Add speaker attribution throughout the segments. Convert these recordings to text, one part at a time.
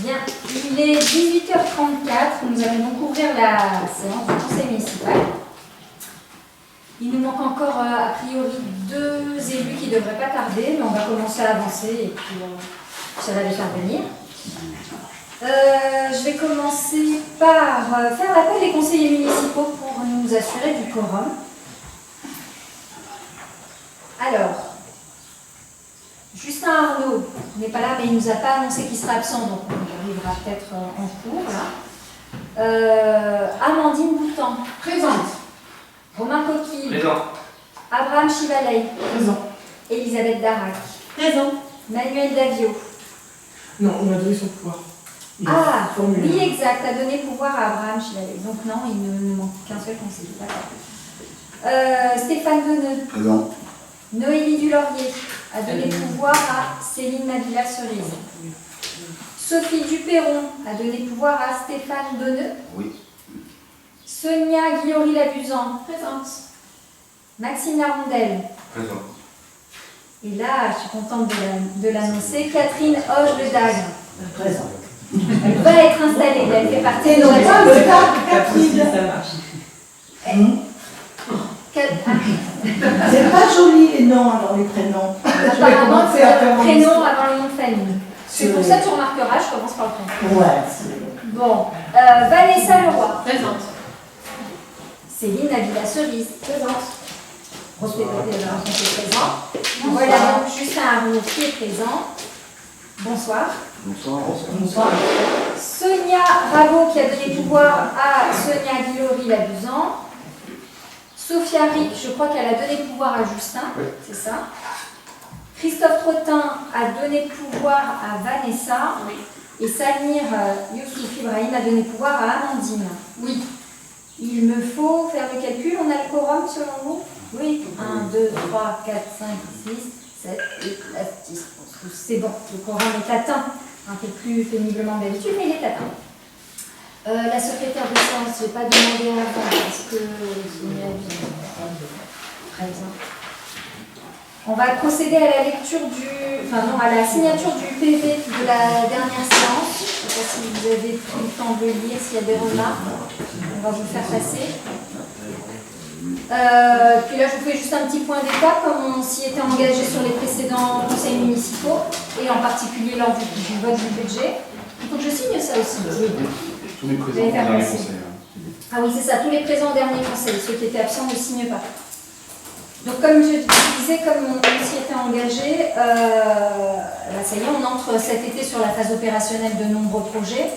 Speaker 1: Bien, il est 18h34, nous allons donc ouvrir la séance du conseil municipal. Il nous manque encore a priori 2 élus qui ne devraient pas tarder, mais on va commencer à avancer et puis ça va les faire venir. Je vais commencer par faire appel des conseillers municipaux pour nous assurer du quorum. Alors, Justin Arnaud n'est pas là, mais il ne nous a pas annoncé qu'il sera absent, donc on y arrivera peut-être en cours. Là. Amandine Boutan.
Speaker 2: Présente.
Speaker 1: Romain Coquille.
Speaker 3: Présent.
Speaker 1: Abraham Chivaley.
Speaker 2: Présent.
Speaker 1: Elisabeth Darac.
Speaker 2: Présent.
Speaker 1: Manuel Davio.
Speaker 2: Non, on m'a donné son pouvoir.
Speaker 1: Ah, oui, exact, a donné pouvoir à Abraham Chivaley. Donc non, il ne manque qu'un seul conseiller. D'accord. Stéphane Deneux.
Speaker 4: Présent.
Speaker 1: Noélie Dulaurier a donné pouvoir à Céline Nabila-Cerise. Sophie Duperron a donné pouvoir à Stéphane Deneux.
Speaker 4: Oui.
Speaker 1: Sonia Guillory-Labuzan. Présente. Maxime Larondelle.
Speaker 3: Présent.
Speaker 1: Et là, je suis contente de l'annoncer, Catherine Hoge-Le-Dagre.
Speaker 2: Présent.
Speaker 1: Elle va être installée, elle fait partie de
Speaker 2: pas
Speaker 1: la
Speaker 2: le cas de Catherine. Ça marche. C'est pas joli les noms dans les prénoms.
Speaker 1: Apparemment, c'est le prénom avant le nom de famille. C'est pour ça que tu remarqueras, je commence par le prénom.
Speaker 2: Ouais.
Speaker 1: Bon, Vanessa Leroy.
Speaker 2: Présente.
Speaker 1: Céline Nabila-Cerise. Présente. Rose Pédroté est présent. Voilà donc Justin Arnaud qui est présent. Bonsoir.
Speaker 4: Bonsoir.
Speaker 2: Bonsoir.
Speaker 1: Sonia Rabault qui a donné pouvoir à Sonia Guillory-Labuzan. Sophia Rick, je crois qu'elle a donné pouvoir à Justin, oui. C'est ça. Christophe Trottin a donné pouvoir à Vanessa. Oui. Et Samir Youssouf Ibrahim a donné pouvoir à Amandine. Oui. Il me faut faire le calcul, on a le quorum selon vous? Oui. 1, 2, 3, 4, 5, 6, 7, 8, 9, 10, 11, 12. C'est bon, le quorum est atteint. Un peu plus péniblement d'habitude, mais il est atteint. La secrétaire de séance, je n'ai pas demandé avant parce que très bien. On va procéder à la lecture à la signature du PV de la dernière séance. Je ne sais pas si vous avez pris le temps de le lire, s'il y a des remarques. On va vous le faire passer. Puis là, je vous fais juste un petit point d'étape, comme on s'y était engagé sur les précédents conseils municipaux, et en particulier lors du vote du budget. Il faut que je signe ça aussi.
Speaker 4: Tous les présents au dernier conseil.
Speaker 1: Ah oui, c'est ça, tous les présents au dernier conseil. Ceux qui étaient absents ne signent pas. Donc, comme je disais, comme on s'y était engagé, ça y est, on entre cet été sur la phase opérationnelle de nombreux projets.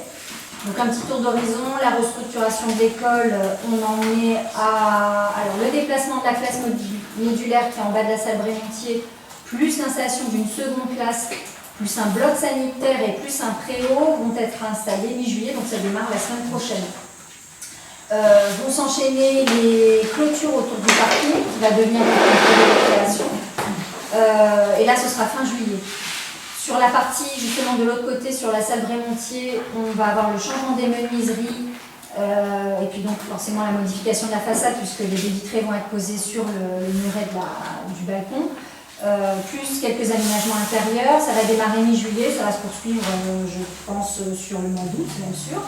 Speaker 1: Donc, un petit tour d'horizon, la restructuration de l'école, on en est à le déplacement de la classe modulaire qui est en bas de la salle Brémontier, plus l'installation d'une seconde classe, plus un bloc sanitaire et plus un préau vont être installés mi-juillet, donc ça démarre la semaine prochaine. Vont s'enchaîner les clôtures autour du parking, qui va devenir un projet de création. Et là, ce sera fin juillet. Sur la partie, justement, de l'autre côté, sur la salle Brémontier, on va avoir le changement des menuiseries, et puis donc forcément la modification de la façade, puisque les baies vitrées vont être posées sur le muret du balcon. Plus quelques aménagements intérieurs, ça va démarrer mi-juillet, ça va se poursuivre, je pense, sur le mois d'août, bien sûr.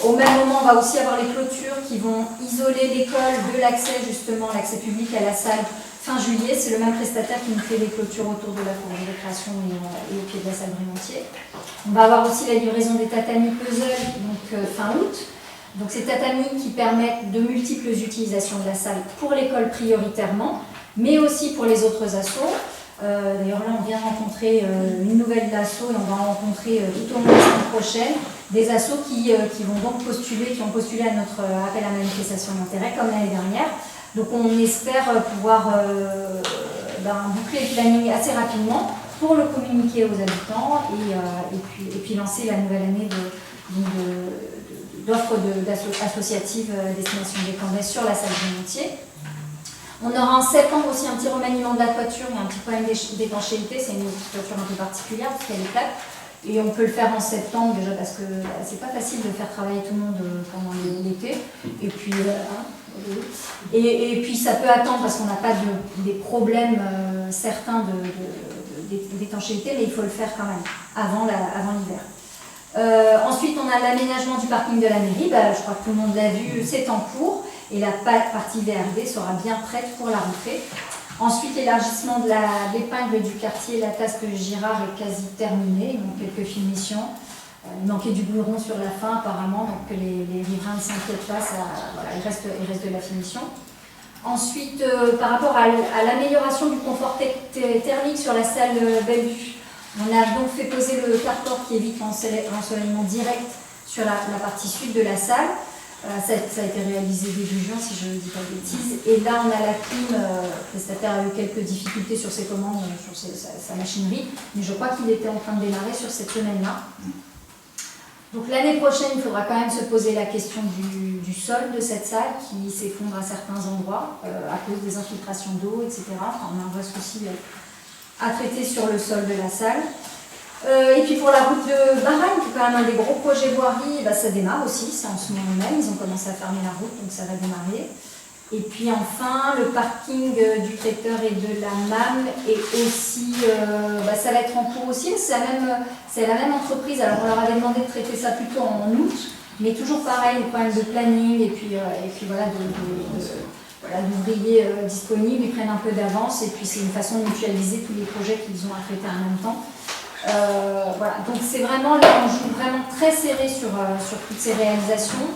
Speaker 1: Au même moment, on va aussi avoir les clôtures qui vont isoler l'école de l'accès, justement, l'accès public à la salle fin juillet. C'est le même prestataire qui nous fait les clôtures autour de la cour de récréation et au pied de la salle Brémontier. On va avoir aussi la livraison des tatamis puzzle, donc fin août. Donc ces tatamis qui permettent de multiples utilisations de la salle pour l'école prioritairement, mais aussi pour les autres assos. D'ailleurs là on vient rencontrer une nouvelle asso et on va rencontrer tout au long de la semaine prochaine des assos qui vont donc qui ont postulé à notre appel à manifestation d'intérêt comme l'année dernière. Donc on espère pouvoir boucler le planning assez rapidement pour le communiquer aux habitants et puis lancer la nouvelle année d'offres associatives destination des Cambais sur la salle Brémontier. On aura en septembre aussi un petit remaniement de la toiture, il y a un petit problème d'étanchéité, c'est une toiture un peu particulière parce qu'elle est plate. Et on peut le faire en septembre déjà parce que c'est pas facile de faire travailler tout le monde pendant l'été. Et puis, et puis ça peut attendre parce qu'on n'a pas des problèmes certains d'étanchéité, mais il faut le faire quand même avant l'hiver. Ensuite, on a l'aménagement du parking de la mairie. Bah, je crois que tout le monde l'a vu, c'est en cours. Et la partie VRD sera bien prête pour la rentrée. Ensuite, l'élargissement de l'épingle du quartier La Tasse de Girard est quasi terminé. Il manque quelques finitions. Il manquait du goudron sur la fin apparemment, donc que les riverains ne s'inquiètent pas, voilà, il reste de la finition. Ensuite, par rapport à l'amélioration du confort thermique sur la salle Bellevue, on a donc fait poser le carport qui évite l'ensoleillement direct sur la partie sud de la salle. Ça a été réalisé début juin, si je ne dis pas de bêtises. Et là, on a la clim. Le prestataire a eu quelques difficultés sur ses commandes, sur sa machinerie, mais je crois qu'il était en train de démarrer sur cette semaine-là. Donc l'année prochaine, il faudra quand même se poser la question du sol de cette salle qui s'effondre à certains endroits à cause des infiltrations d'eau, etc. Enfin, on a un vrai souci à traiter sur le sol de la salle. Et puis pour la route de Baragne, qui est quand même un des gros projets voirie, bah, ça démarre aussi, c'est en ce moment même, ils ont commencé à fermer la route, donc ça va démarrer. Et puis enfin, le parking du traiteur et de la MAM est aussi, ça va être en cours aussi, c'est la même entreprise. Alors on leur avait demandé de traiter ça plutôt en août, mais toujours pareil, le problème de planning et puis voilà, d'ouvriers disponibles, ils prennent un peu d'avance et puis c'est une façon de mutualiser tous les projets qu'ils ont à traiter en même temps. Voilà, donc c'est vraiment là, on joue vraiment très serré sur toutes ces réalisations.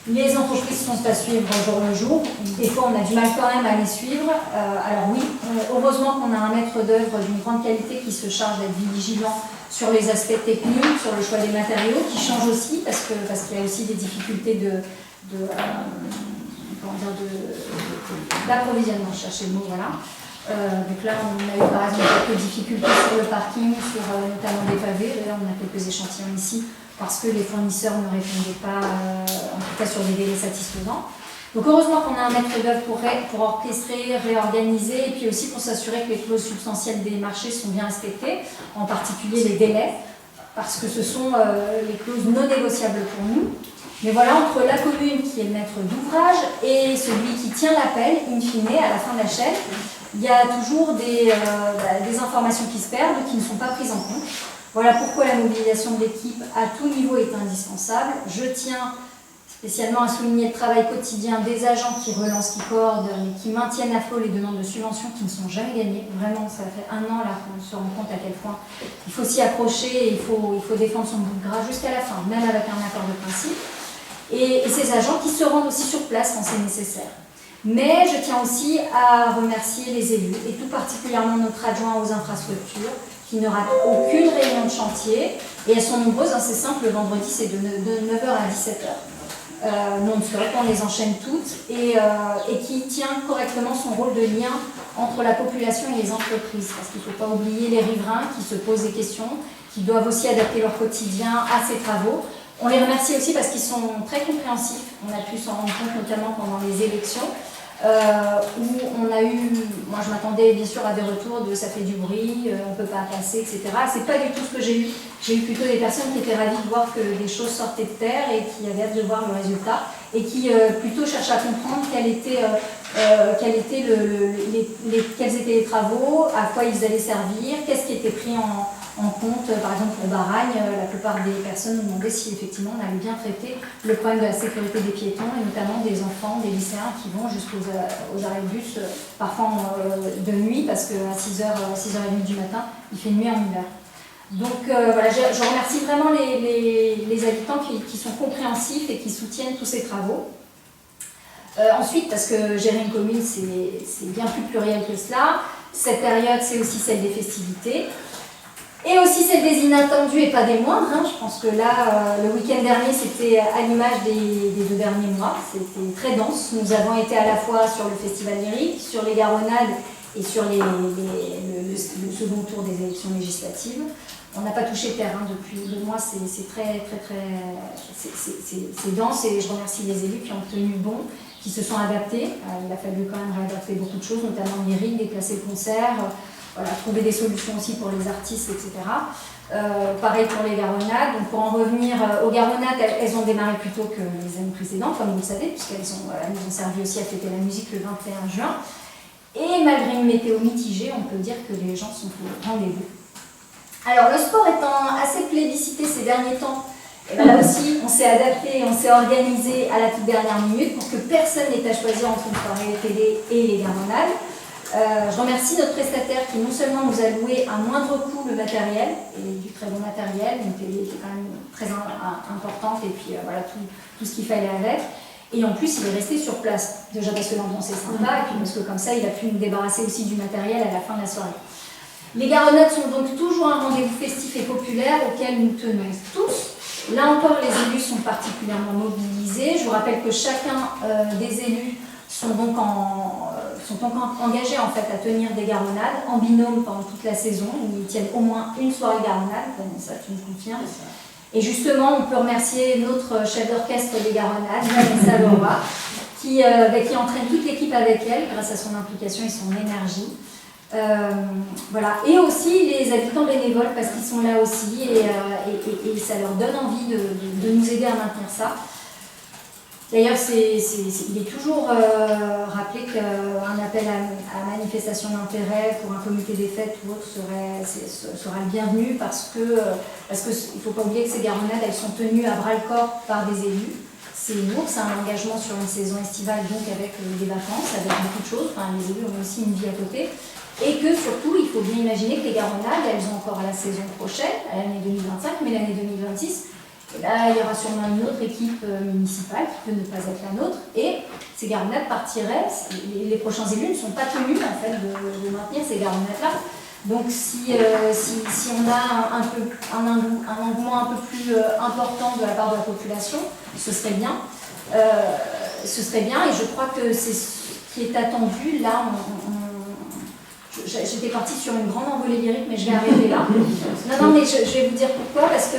Speaker 1: Les entreprises sont à suivre jour le jour. Des fois, on a du mal quand même à les suivre. Alors oui, heureusement qu'on a un maître d'œuvre d'une grande qualité qui se charge d'être vigilant sur les aspects techniques, sur le choix des matériaux, qui change aussi parce qu'il y a aussi des difficultés d'approvisionnement, je cherchais le mot, voilà. Donc là, on a eu par exemple quelques difficultés sur le parking, sur notamment des pavés. Là, on a quelques échantillons ici parce que les fournisseurs ne répondaient pas, en tout cas sur des délais satisfaisants. Donc heureusement qu'on a un maître d'œuvre pour orchestrer, réorganiser et puis aussi pour s'assurer que les clauses substantielles des marchés sont bien respectées, en particulier les délais, parce que ce sont les clauses non négociables pour nous. Mais voilà, entre la commune qui est le maître d'ouvrage et celui qui tient l'appel, in fine, à la fin de la chaîne, il y a toujours des informations qui se perdent, qui ne sont pas prises en compte. Voilà pourquoi la mobilisation de l'équipe à tout niveau est indispensable. Je tiens spécialement à souligner le travail quotidien des agents qui relancent, qui coordonnent et qui maintiennent à flot les demandes de subventions qui ne sont jamais gagnées. Vraiment, ça fait un an là qu'on se rend compte à quel point il faut s'y accrocher et il faut défendre son bout de gras jusqu'à la fin, même avec un accord de principe. Et ces agents qui se rendent aussi sur place quand c'est nécessaire. Mais je tiens aussi à remercier les élus, et tout particulièrement notre adjoint aux infrastructures, qui ne rate aucune réunion de chantier, et elles sont nombreuses, hein, c'est simple, le vendredi c'est de 9h à 17h, non-stop, on les enchaîne toutes, et qui tient correctement son rôle de lien entre la population et les entreprises, parce qu'il ne faut pas oublier les riverains qui se posent des questions, qui doivent aussi adapter leur quotidien à ces travaux. On les remercie aussi parce qu'ils sont très compréhensifs. On a pu s'en rendre compte notamment pendant les élections, où on a eu, moi je m'attendais bien sûr à des retours de ça fait du bruit, on ne peut pas passer, etc. C'est pas du tout ce que j'ai eu. J'ai eu plutôt des personnes qui étaient ravies de voir que des choses sortaient de terre et qui avaient hâte de voir le résultat et qui plutôt cherchaient à comprendre quels étaient les travaux, à quoi ils allaient servir, qu'est-ce qui était pris en compte. Par exemple pour Baragne, la plupart des personnes nous demandaient si effectivement on avait bien traité le problème de la sécurité des piétons et notamment des enfants, des lycéens qui vont jusqu'aux arrêts de bus, parfois de nuit parce qu'à 6h30 du matin, il fait nuit en hiver. Donc voilà, je remercie vraiment les habitants qui sont compréhensifs et qui soutiennent tous ces travaux. Ensuite, parce que gérer une commune, c'est bien plus pluriel que cela. Cette période, c'est aussi celle des festivités. Et aussi celle des inattendus et pas des moindres. Hein. Je pense que là, le week-end dernier, c'était à l'image des 2 derniers mois. C'était très dense. Nous avons été à la fois sur le festival lyrique, sur les garonnades et sur le second tour des élections législatives. On n'a pas touché terre hein, depuis 2 mois. C'est dense et je remercie les élus qui ont tenu bon, qui se sont adaptés. Il a fallu quand même réadapter beaucoup de choses, notamment lyrique, déplacer le concert. Voilà, trouver des solutions aussi pour les artistes, etc. Pareil pour les garonnades. Donc pour en revenir aux garonnades, elles ont démarré plus tôt que les années précédentes, comme vous le savez, puisqu'elles nous ont servi aussi à fêter la musique le 21 juin. Et malgré une météo mitigée, on peut dire que les gens sont au rendez-vous. Alors, le sport étant assez plébiscité ces derniers temps, et ben là aussi, on s'est adapté, on s'est organisé à la toute dernière minute pour que personne n'ait à choisir entre une soirée télé et les garonnades. Je remercie notre prestataire qui non seulement nous a loué à moindre coût le matériel, et du très bon matériel, une télé qui est quand même très importante, et puis voilà tout ce qu'il fallait avec. Et en plus, il est resté sur place, déjà parce que l'ambiance est sympa, et puis parce que comme ça, il a pu nous débarrasser aussi du matériel à la fin de la soirée. Les garonnades sont donc toujours un rendez-vous festif et populaire auquel nous tenons tous. Là encore, les élus sont particulièrement mobilisés. Je vous rappelle que chacun des élus sont donc engagés en fait à tenir des garonnades en binôme pendant toute la saison. Ils tiennent au moins une soirée garonnade, comme ça tu me confirmes. Et justement, on peut remercier notre chef d'orchestre des garonnades, Vanessa Leroy, qui entraîne toute l'équipe avec elle grâce à son implication et son énergie. Voilà. Et aussi les habitants bénévoles parce qu'ils sont là aussi et ça leur donne envie de nous aider à maintenir ça. D'ailleurs, il est toujours rappelé qu'un appel à manifestation d'intérêt pour un comité des fêtes ou autre sera le bienvenu parce que il ne faut pas oublier que ces garonnades, elles sont tenues à bras-le-corps par des élus. C'est lourd, c'est un engagement sur une saison estivale, donc avec des vacances, avec beaucoup de choses. Enfin, les élus ont aussi une vie à côté. Et que surtout, il faut bien imaginer que les garonnades, elles ont encore la saison prochaine, à l'année 2025, mais l'année 2026, et là, il y aura sûrement une autre équipe municipale qui peut ne pas être la nôtre. Et ces garonnades partiraient, les prochains élus ne sont pas tenus en fait, de maintenir ces garonnades-là. Donc si on a un engouement un peu plus important de la part de la population, ce serait bien. Et je crois que c'est ce qui est attendu. Là, j'étais partie sur une grande envolée lyrique, mais je vais arrêter là. Non, mais je vais vous dire pourquoi, parce que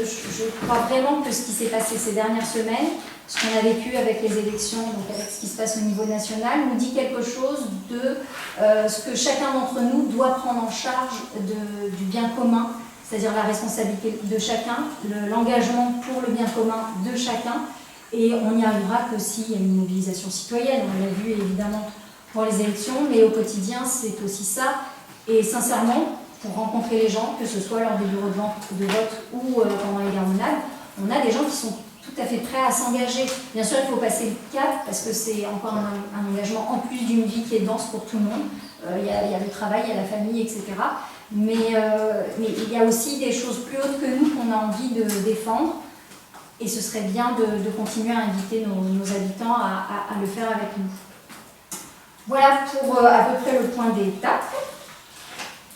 Speaker 1: je crois vraiment que ce qui s'est passé ces dernières semaines, ce qu'on a vécu avec les élections, donc avec ce qui se passe au niveau national, nous dit quelque chose de ce que chacun d'entre nous doit prendre en charge du bien commun, c'est-à-dire la responsabilité de chacun, l'engagement pour le bien commun de chacun, et on n'y arrivera que s'il y a une mobilisation citoyenne. On l'a vu évidemment pour les élections, mais au quotidien, c'est aussi ça. Et sincèrement, pour rencontrer les gens, que ce soit lors des bureaux de vote ou pendant les garonnades, on a des gens qui sont tout à fait prêts à s'engager. Bien sûr, il faut passer le cap, parce que c'est encore un engagement en plus d'une vie qui est dense pour tout le monde. Il y a le travail, il y a la famille, etc. Mais il y a aussi des choses plus hautes que nous qu'on a envie de défendre. Et ce serait bien de continuer à inviter nos habitants à le faire avec nous. Voilà pour à peu près le point d'étape.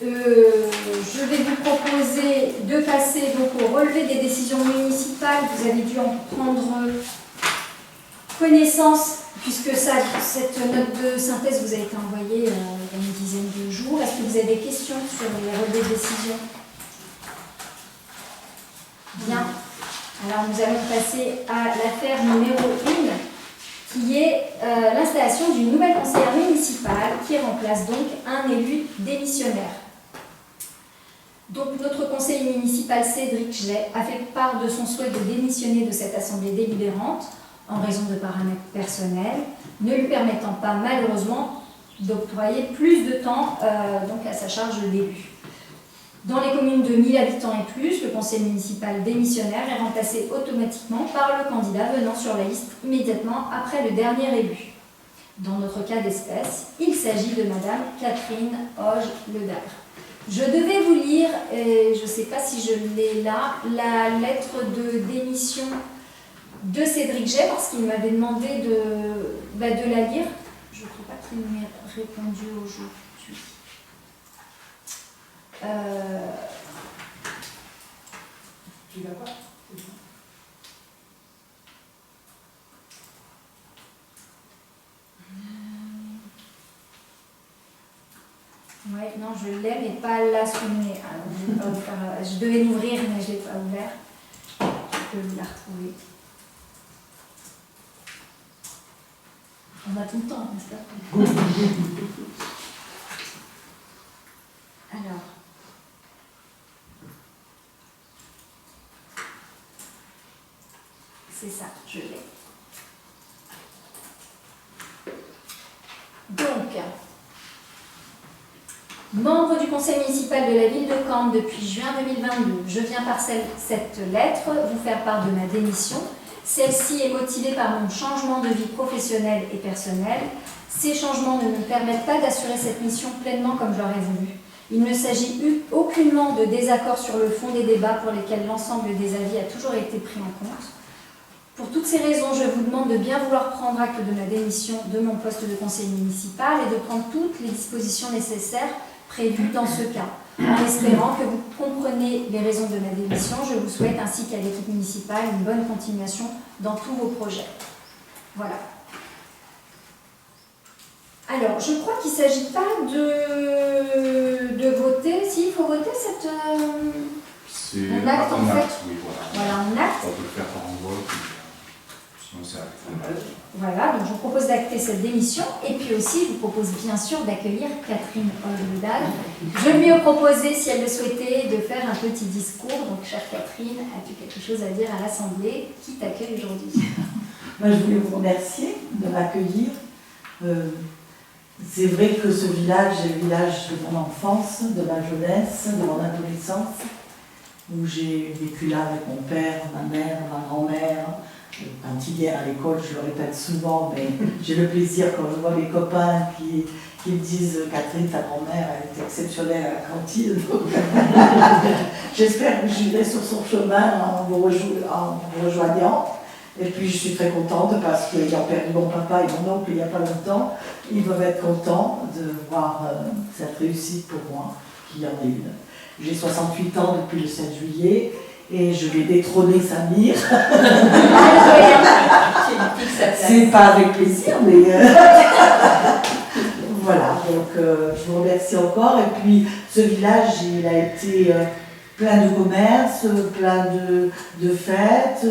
Speaker 1: Je vais vous proposer de passer donc, au relevé des décisions municipales. Vous avez dû en prendre connaissance, puisque cette note de synthèse vous a été envoyée il y a une dizaine de jours. Est-ce que vous avez des questions sur les relevés de décision? Bien. Alors nous allons passer à l'affaire numéro 1. Qui est l'installation d'une nouvelle conseillère municipale qui remplace donc un élu démissionnaire. Donc notre conseiller municipal Cédric Jay a fait part de son souhait de démissionner de cette assemblée délibérante en raison de paramètres personnels, ne lui permettant pas malheureusement d'octroyer plus de temps donc à sa charge d'élu. Dans les communes de 1000 habitants et plus, le conseil municipal démissionnaire est remplacé automatiquement par le candidat venant sur la liste immédiatement après le dernier élu. Dans notre cas d'espèce, il s'agit de Madame Catherine Hoge-Ledagre. Je devais vous lire, je ne sais pas si je l'ai là, la lettre de démission de Cédric Jay, parce qu'il m'avait demandé de la lire. Je ne crois pas qu'il m'ait répondu aujourd'hui.
Speaker 2: Tu l'as pas?
Speaker 1: Ouais, non, je l'ai, mais pas là sous le nez. Je devais l'ouvrir, mais je ne l'ai pas ouvert. Je peux vous la retrouver. On a tout le temps, n'est-ce pas? Alors. C'est ça, je l'ai. Donc, Membre du conseil municipal de la ville de Caen depuis juin 2022, je viens par cette lettre vous faire part de ma démission. Celle-ci est motivée par mon changement de vie professionnelle et personnelle. Ces changements ne me permettent pas d'assurer cette mission pleinement comme j'aurais voulu. Il ne s'agit aucunement de désaccord sur le fond des débats pour lesquels l'ensemble des avis a toujours été pris en compte. Pour toutes ces raisons, je vous demande de bien vouloir prendre acte de ma démission de mon poste de conseiller municipal et de prendre toutes les dispositions nécessaires prévues dans ce cas. En espérant que vous compreniez les raisons de ma démission, je vous souhaite ainsi qu'à l'équipe municipale une bonne continuation dans tous vos projets. Voilà. Alors, je crois qu'il ne s'agit pas de voter. Si, il faut voter cette...
Speaker 4: C'est
Speaker 1: un acte, en fait.
Speaker 4: Oui, voilà.
Speaker 1: Voilà, un acte.
Speaker 4: On peut le faire par envoi, sinon c'est acte.
Speaker 1: Voilà, donc je vous propose d'acter cette démission et puis aussi je vous propose bien sûr d'accueillir Catherine Olledal. Je lui ai proposé, si elle le souhaitait, de faire un petit discours. Donc, chère Catherine, as-tu quelque chose à dire à l'Assemblée qui t'accueille aujourd'hui?
Speaker 2: Moi, je voulais vous remercier de m'accueillir. C'est vrai que ce village est le village de mon enfance, de ma jeunesse, de mon adolescence, où j'ai vécu là avec mon père, ma mère, ma grand-mère. Quand il vient à l'école, je le répète souvent, mais j'ai le plaisir quand je vois mes copains qui me disent « Catherine, ta grand-mère, elle est exceptionnelle à la cantine ». J'espère que j'irai sur son chemin en vous rejoignant. Et puis je suis très contente parce qu'ayant perdu mon papa et mon oncle il n'y a pas longtemps, ils doivent être contents de voir cette réussite pour moi, qu'il y en ait une. J'ai 68 ans depuis le 7 juillet et je vais détrôner Samir. C'est pas avec plaisir, mais voilà, donc je vous remercie encore. Et puis ce village, il a été plein de commerces, plein de fêtes.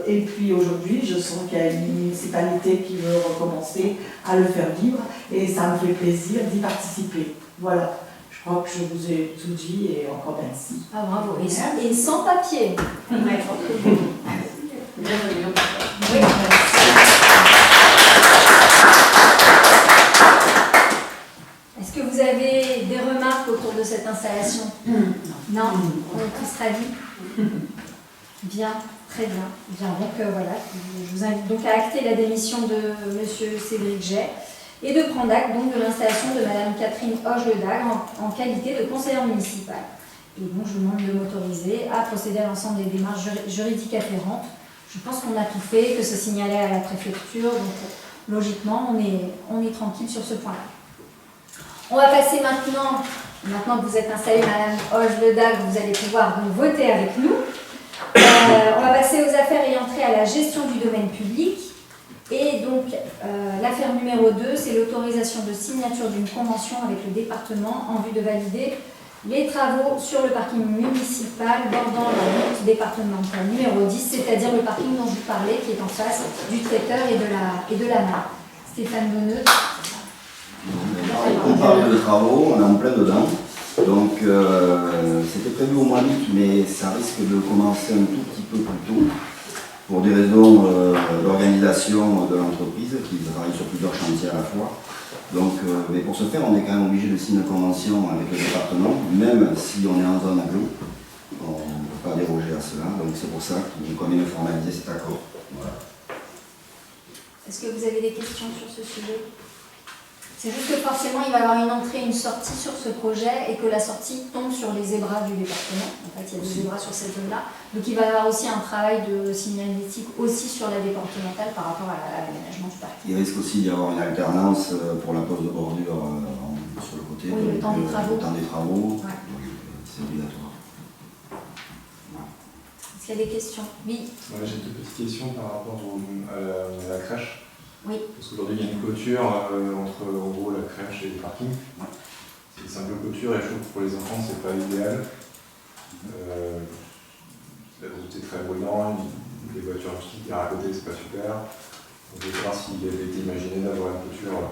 Speaker 2: Et puis aujourd'hui, je sens qu'il y a une municipalité qui veut recommencer à le faire vivre et ça me fait plaisir d'y participer. Voilà, je crois que je vous ai tout dit et encore merci.
Speaker 1: Ah bravo, et sans papier. Oui, est-ce que vous avez des remarques autour de cette installation? Non. On est tous ravis. Bien, très bien. Bien, donc voilà, je vous invite donc à acter la démission de M. Cédric Jay et de prendre acte donc de l'installation de Mme Catherine Olledal en qualité de conseillère municipale. Et donc je vous demande de m'autoriser à procéder à l'ensemble des démarches juridiques afférentes. Je pense qu'on a tout fait, que ce signalé à la préfecture, donc logiquement on est tranquille sur ce point-là. On va passer maintenant que vous êtes installée, Mme Olledal, vous allez pouvoir donc voter avec nous. On va passer aux affaires ayant trait à la gestion du domaine public. Et donc, l'affaire numéro 2, c'est l'autorisation de signature d'une convention avec le département en vue de valider les travaux sur le parking municipal bordant la route départementale numéro 10, c'est-à-dire le parking dont je vous parlais, qui est en face du traiteur et de la mare. Stéphane Bonneux.
Speaker 3: On parle de travaux, on est en plein dedans. Donc c'était prévu au mois d'août, mais ça risque de commencer un tout petit peu plus tôt pour des raisons d'organisation de l'entreprise qui travaille sur plusieurs chantiers à la fois. Donc, mais pour ce faire, on est quand même obligé de signer une convention avec le département, même si on est en zone aglo. On ne peut pas déroger à cela, donc c'est pour ça qu'il convient de formaliser cet accord. Voilà.
Speaker 1: Est-ce que vous avez des questions sur ce sujet? C'est juste que forcément, il va y avoir une entrée et une sortie sur ce projet et que la sortie tombe sur les zébras du département. En fait, il y a des zébras sur cette zone-là. Donc, il va y avoir aussi un travail de signalétique aussi sur la départementale par rapport à l'aménagement du parking.
Speaker 3: Il risque aussi d'y avoir une alternance pour la pose de bordure sur le côté.
Speaker 1: Oui, le temps des travaux.
Speaker 3: Le temps des travaux,
Speaker 1: Ouais.
Speaker 3: c'est obligatoire.
Speaker 1: Est-ce qu'il y a des questions? Oui.
Speaker 4: Ouais, j'ai deux petites questions par rapport à la crèche.
Speaker 1: Oui.
Speaker 4: Parce qu'aujourd'hui, il y a une clôture entre en gros la crèche et le parking.
Speaker 3: Ouais.
Speaker 4: C'est une simple clôture et je trouve que pour les enfants, c'est pas idéal. La route est très bruyante, les voitures qui garent à côté, c'est pas super. Donc, je veux savoir s'il avait été imaginé d'avoir une clôture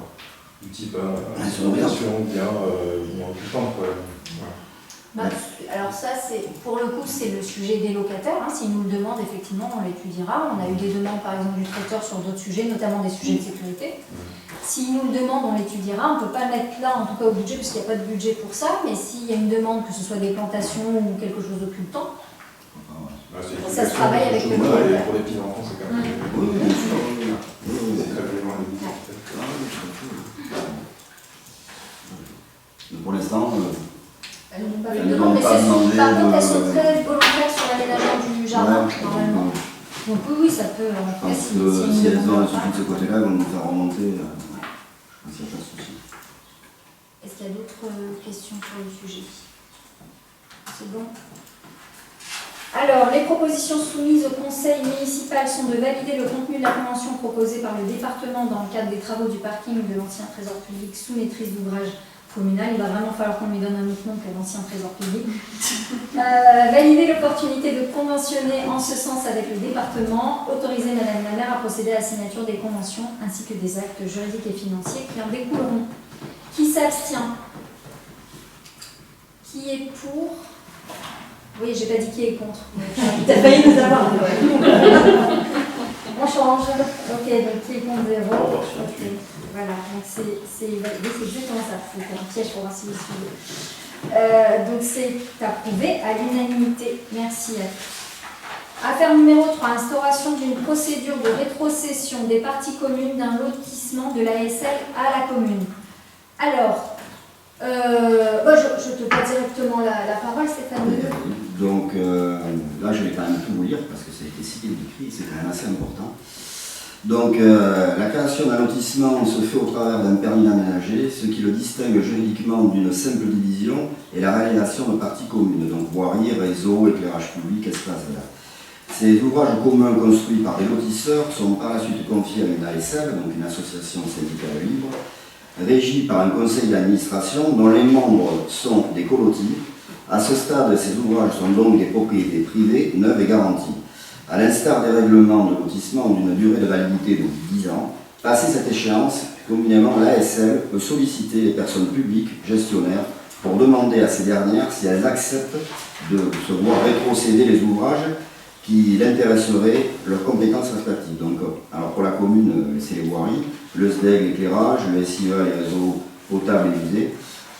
Speaker 4: du type inondation ou bien occupante. Voilà.
Speaker 1: Bah, alors ça, pour le coup, c'est le sujet des locataires. Hein. S'ils nous le demandent, effectivement, on l'étudiera. On a eu des demandes, par exemple, du traiteur sur d'autres sujets, notamment des sujets de sécurité. S'ils nous le demandent, on l'étudiera. On ne peut pas le mettre là, en tout cas au budget, parce qu'il n'y a pas de budget pour ça. Mais s'il y a une demande, que ce soit des plantations ou quelque chose d'occultant, ça se travaille avec le propriétaire.
Speaker 4: Pour les petits enfants, c'est quand même.
Speaker 3: Oui, bien sûr.
Speaker 4: C'est très joliment les
Speaker 3: Pour l'instant,
Speaker 1: Elles n'ont pas fait
Speaker 3: elles
Speaker 1: de
Speaker 3: ne
Speaker 1: demande,
Speaker 3: vont
Speaker 1: mais
Speaker 3: pas demander
Speaker 1: par contre, elles
Speaker 3: de-
Speaker 1: sont très volontaires sur l'aménagement du jardin,
Speaker 3: ouais,
Speaker 1: normalement. Donc oui, ça peut, en tout cas,
Speaker 3: parce que si elles ont un souci de ce côté-là, elles vont nous faire remonter. Je pense qu'il n'y a pas de souci.
Speaker 1: Est-ce qu'il y a d'autres questions sur le sujet? C'est bon. Alors, les propositions soumises au conseil municipal sont de valider le contenu de la convention proposée par le département dans le cadre des travaux du parking de l'ancien trésor public sous maîtrise d'ouvrage communal. Il va vraiment falloir qu'on lui donne un autre nom que l'ancien trésor public. Valider l'opportunité de conventionner en ce sens avec le département. Autoriser Madame la maire à procéder à la signature des conventions ainsi que des actes juridiques et financiers qui en découleront. Qui s'abstient? Qui est pour? Oui, j'ai pas dit qui est contre.
Speaker 5: T'as failli nous avoir.
Speaker 1: On change. Ok, donc qui est contre 0. Ok, voilà, donc c'est exactement ça. C'était un piège pour voir si vous suivez. Donc c'est approuvé à l'unanimité. Merci à tous. Affaire numéro 3, instauration d'une procédure de rétrocession des parties communes d'un lotissement de l'ASL à la commune. Alors, je te passe directement la parole, Stéphane.
Speaker 3: Donc là, je vais quand même tout vous lire parce que ça a été cité écrit, c'est quand même assez important. Donc la création d'un lotissement se fait au travers d'un permis d'aménager, ce qui le distingue juridiquement d'une simple division et la réalisation de parties communes, donc voirie, réseau, éclairage public, espace vert. Ces ouvrages communs construits par des lotisseurs sont par la suite confiés à une ASL, donc une association syndicale libre, régie par un conseil d'administration dont les membres sont des colotis. À ce stade, ces ouvrages sont donc des propriétés privées, neuves et garanties. À l'instar des règlements de lotissement d'une durée de validité de 10 ans, passé cette échéance, communément l'ASL peut solliciter les personnes publiques, gestionnaires, pour demander à ces dernières si elles acceptent de se voir rétrocéder les ouvrages qui l'intéresseraient, leurs compétences respectives. Donc, alors pour la commune, c'est les voiries, le SDEG, l'éclairage, le SIE, les réseaux potables et usés.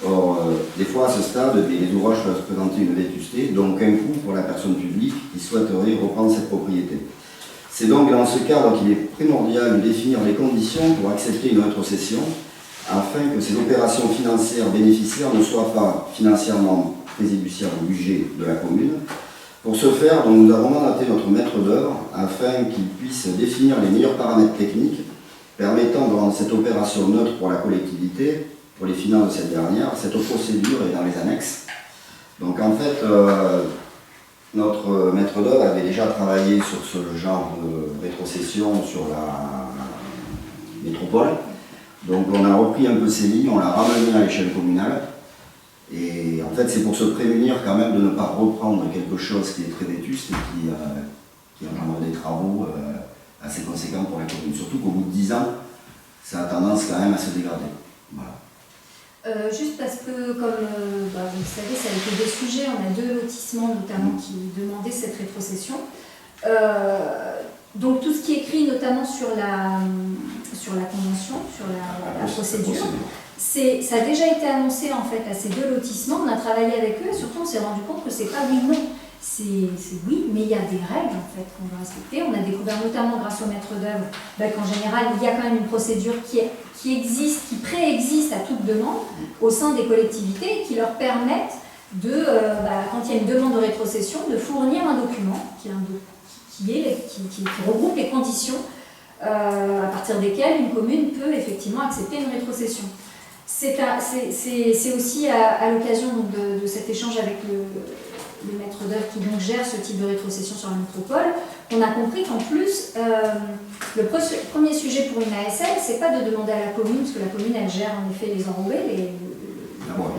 Speaker 3: Or, des fois à ce stade, les ouvrages peuvent présenter une vétusté, donc un coût pour la personne publique qui souhaiterait reprendre cette propriété. C'est donc dans ce cadre qu'il est primordial de définir les conditions pour accepter une rétrocession, afin que ces opérations financières bénéficiaires ne soient pas financièrement préjudiciables au budget de la commune. Pour ce faire, donc, nous avons mandaté notre maître d'œuvre afin qu'il puisse définir les meilleurs paramètres techniques permettant de rendre cette opération neutre pour la collectivité, pour les finances de cette dernière. Cette procédure est dans les annexes. Donc en fait, notre maître d'œuvre avait déjà travaillé sur ce genre de rétrocession sur la métropole. Donc on a repris un peu ces lignes, on l'a ramené à l'échelle communale. Et en fait, c'est pour se prémunir quand même de ne pas reprendre quelque chose qui est très vétuste et qui engendre des travaux assez conséquents pour la commune. Surtout qu'au bout de 10 ans, ça a tendance quand même à se dégrader. Voilà.
Speaker 1: Juste parce que, comme vous le savez, ça a été des sujets, on a 2 lotissements notamment qui demandaient cette rétrocession. Donc tout ce qui est écrit notamment sur la convention, sur la procédure, ça a déjà été annoncé en fait à ces 2 lotissements, on a travaillé avec eux et surtout on s'est rendu compte que c'est pas oui-non. C'est oui, mais il y a des règles en fait qu'on doit respecter. On a découvert notamment grâce au maître d'œuvre qu'en général il y a quand même une procédure qui existe, qui préexiste à toute demande au sein des collectivités et qui leur permettent de, quand il y a une demande de rétrocession, de fournir un document qui regroupe les conditions à partir desquelles une commune peut effectivement accepter une rétrocession. C'est aussi à l'occasion de cet échange avec le maître d'œuvre qui donc gère ce type de rétrocession sur la métropole, on a compris qu'en plus, le premier sujet pour une ASL, c'est pas de demander à la commune, parce que la commune elle gère en effet les enrobés,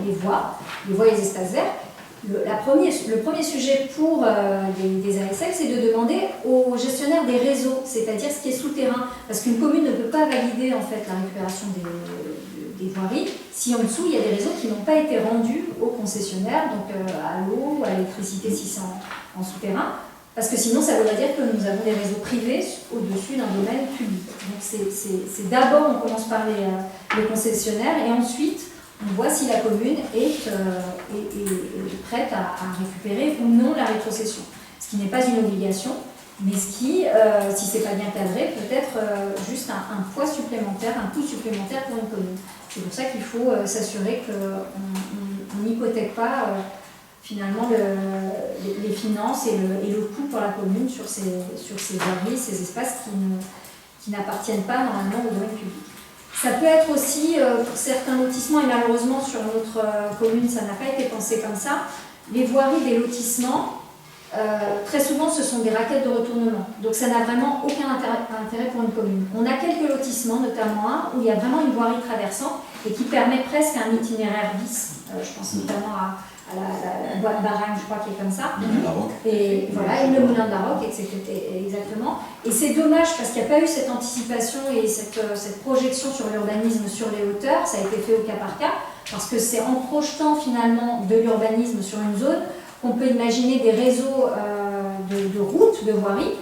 Speaker 1: les voies et les espaces verts. Le premier sujet pour des ASL, c'est de demander aux gestionnaires des réseaux, c'est-à-dire ce qui est souterrain, parce qu'une commune ne peut pas valider en fait la récupération des voiries si en dessous il y a des réseaux qui n'ont pas été rendus aux concessionnaires, donc à l'eau, à l'électricité si c'est en souterrain, Parce que sinon, ça voudrait dire que nous avons des réseaux privés au-dessus d'un domaine public. Donc c'est d'abord, on commence par les concessionnaires et ensuite, on voit si la commune est prête à récupérer ou non la rétrocession. Ce qui n'est pas une obligation, mais ce qui, si ce n'est pas bien cadré, peut être juste un poids supplémentaire, un coût supplémentaire pour une commune. C'est pour ça qu'il faut s'assurer qu'on n'hypothèque pas finalement les finances et le coût pour la commune sur ces voiries, ces espaces qui n'appartiennent pas normalement au domaine public. Ça peut être aussi, pour certains lotissements, et malheureusement sur notre commune, ça n'a pas été pensé comme ça, les voiries des lotissements, très souvent ce sont des raquettes de retournement. Donc ça n'a vraiment aucun intérêt pour une commune. On a quelques lotissements, notamment un, où il y a vraiment une voirie traversante et qui permet presque un itinéraire bis. Je pense notamment à la boîte Baragne, je crois, qui est comme ça. Et voilà, et le moulin de la Roque, exactement. Et c'est dommage parce qu'il n'y a pas eu cette anticipation et cette projection sur l'urbanisme sur les hauteurs. Ça a été fait au cas par cas, parce que c'est en projetant finalement de l'urbanisme sur une zone qu'on peut imaginer des réseaux de routes, de voiries,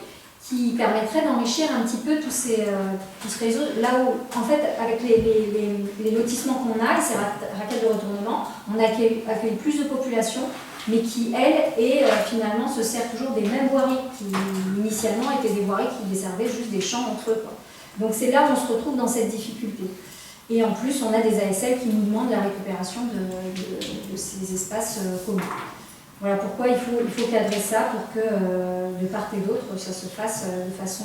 Speaker 1: qui permettraient d'enrichir un petit peu tout ce réseau. Là où, en fait, avec les lotissements qu'on a, ces raquettes de retournement, on accueille plus de population, mais qui, elle, finalement, se sert toujours des mêmes voiries qui, initialement, étaient des voiries qui desservaient juste des champs entre eux, quoi. Donc c'est là où on se retrouve dans cette difficulté. Et en plus, on a des ASL qui nous demandent la récupération de ces espaces communs. Voilà pourquoi il faut cadrer ça pour que de part et d'autre ça se fasse de façon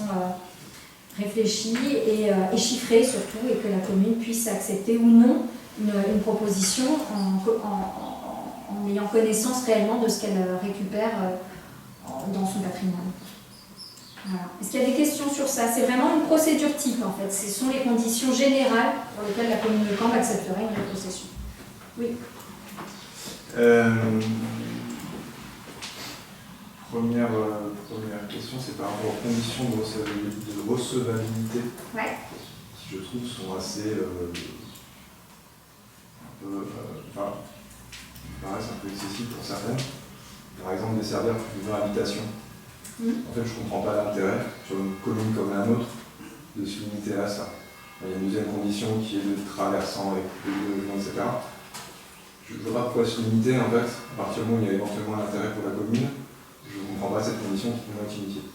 Speaker 1: réfléchie et chiffrée surtout, et que la commune puisse accepter ou non une proposition en ayant connaissance réellement de ce qu'elle récupère dans son patrimoine. Voilà. Est-ce qu'il y a des questions sur ça? C'est vraiment une procédure type en fait. Ce sont les conditions générales pour lesquelles la commune de Cambre accepterait une rétrocession. Oui.
Speaker 4: Première question, c'est par rapport aux conditions de recevabilité,
Speaker 1: Ouais.
Speaker 4: qui je trouve sont assez paraissent un peu excessives pour certaines. Par exemple, desservir plusieurs habitations. En fait, je ne comprends pas l'intérêt, sur une commune comme la nôtre, de se limiter à ça. Il y a une deuxième condition qui est le traversant avec plus de logements, etc. Je ne vois pas pourquoi se limiter, en fait, à partir du moment où il y a éventuellement un intérêt pour la commune. Je ne comprends pas cette condition qui peut être initiée.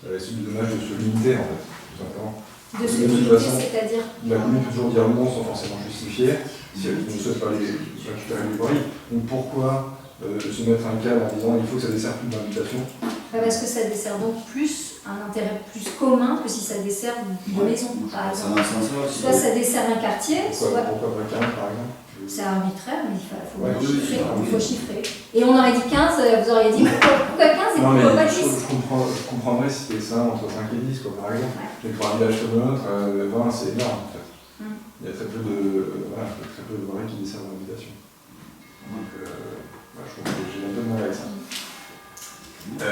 Speaker 4: C'est dommage de se limiter, en fait, tout simplement.
Speaker 1: De se limiter, c'est-à-dire
Speaker 4: la commune peut toujours dire non sans forcément justifier, si elle ne souhaite pas récupérer les voiries. Donc pourquoi se mettre un cadre en disant il faut que ça dessert plus d'habitations?
Speaker 1: Parce que ça dessert donc plus un intérêt plus commun que si ça dessert deux maisons, par exemple. Soit ça dessert un quartier,
Speaker 4: pourquoi pas 15 par exemple?
Speaker 1: C'est arbitraire, mais il faut chiffrer. Et on aurait dit 15, vous auriez dit pourquoi 15 et pourquoi pas 10?
Speaker 4: Je comprendrais si c'était ça entre 5 et 10, quoi, par exemple. Mais pour un village comme le nôtre, 20 c'est énorme en fait. Il y a très peu de voiries qui desservent l'habitation. Donc j'ai un peu de mal avec ça.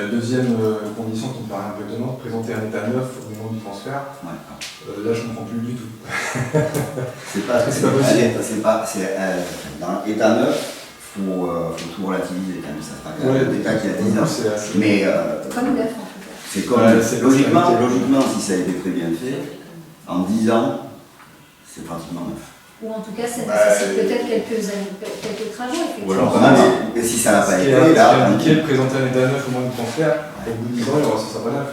Speaker 4: Deuxième condition qui me paraît un peu étonnante, présenter un état neuf au moment du transfert. Là, je ne comprends plus du tout.
Speaker 3: C'est pas possible. Dans l'état neuf, il faut tout relativiser quand même. Ça sera quand même l'état qui a 10 ans. Mais
Speaker 1: comme neuf en tout cas.
Speaker 3: C'est comme logiquement, si ça a été très bien fait, en 10 ans, c'est pratiquement neuf.
Speaker 1: Ou en tout cas, ça nécessite peut-être quelques travaux, effectivement.
Speaker 3: Ou alors, mais si ça n'a pas été,
Speaker 4: là. Ce qui est indiqué de présenter un état neuf au moment du transfert, au bout de 10 ans, ça sera pas neuf.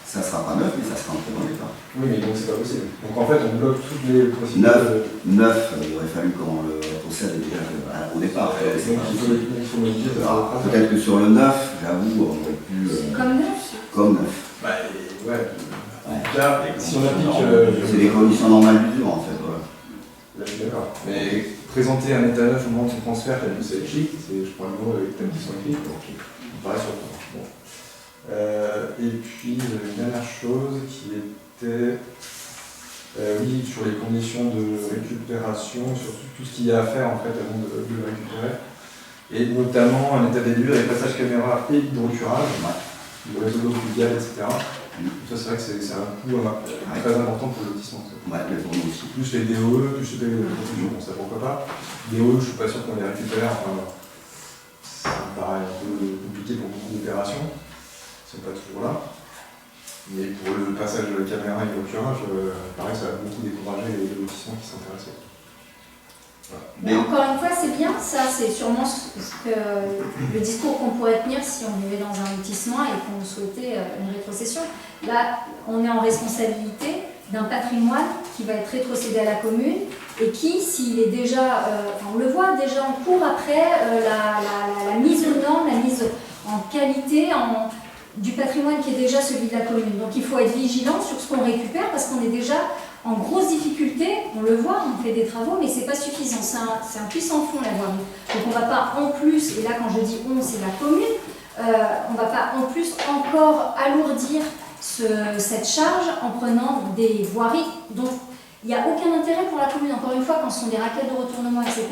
Speaker 3: Ça sera pas neuf, mais ça sera en très bon état.
Speaker 4: Oui, mais donc c'est pas possible. Donc en fait, on bloque toutes les possibilités.
Speaker 3: Neuf, il aurait fallu qu'on le possède déjà au départ.
Speaker 4: Donc il faut me dire.
Speaker 3: Peut-être que sur le neuf, j'avoue, on aurait pu.
Speaker 1: Comme neuf.
Speaker 3: Comme neuf.
Speaker 4: En tout cas, si on applique.
Speaker 3: C'est les conditions normales d'usure en fait. Voilà.
Speaker 4: Là, je suis d'accord. Mais présenter un état neuf au moment de son transfert, c'est chic. Je prends le mot avec thème qui sont écrits. Donc, ça me paraît surprenant. Bon. Et puis, une dernière chose qui était. Oui, sur les conditions de récupération, sur tout ce qu'il y a à faire en fait avant de le récupérer. Et notamment un état des lieux avec passage caméra et hydrocurage, le réseau d'eau pluviale, etc. Ça, c'est vrai que c'est un coût très important pour le lotissement.
Speaker 3: Pour nous aussi.
Speaker 4: Plus les DOE, plus les profusions, bon, ça pourquoi pas. DOE, je suis pas sûr qu'on les récupère. Enfin, me paraît un peu compliqué pour beaucoup d'opérations, ils ne sont pas toujours là. Mais pour le passage de la caméra et le curage, pareil, ça va beaucoup décourager les lotissements qui s'intéressent. Voilà.
Speaker 1: Mais encore une fois, c'est bien, ça, c'est sûrement le discours qu'on pourrait tenir si on vivait dans un lotissement et qu'on souhaitait une rétrocession. Là, on est en responsabilité d'un patrimoine qui va être rétrocédé à la commune et qui, s'il est déjà, on le voit déjà en cours après, la mise aux normes, la mise en qualité du patrimoine qui est déjà celui de la commune. Donc il faut être vigilant sur ce qu'on récupère parce qu'on est déjà en grosse difficulté, on le voit, on fait des travaux, mais c'est pas suffisant, c'est un puissant fond la voirie. Donc on ne va pas en plus, et là quand je dis on, c'est la commune, on ne va pas en plus encore alourdir cette charge en prenant des voiries dont il n'y a aucun intérêt pour la commune. Encore une fois, quand ce sont des raquettes de retournement, etc.,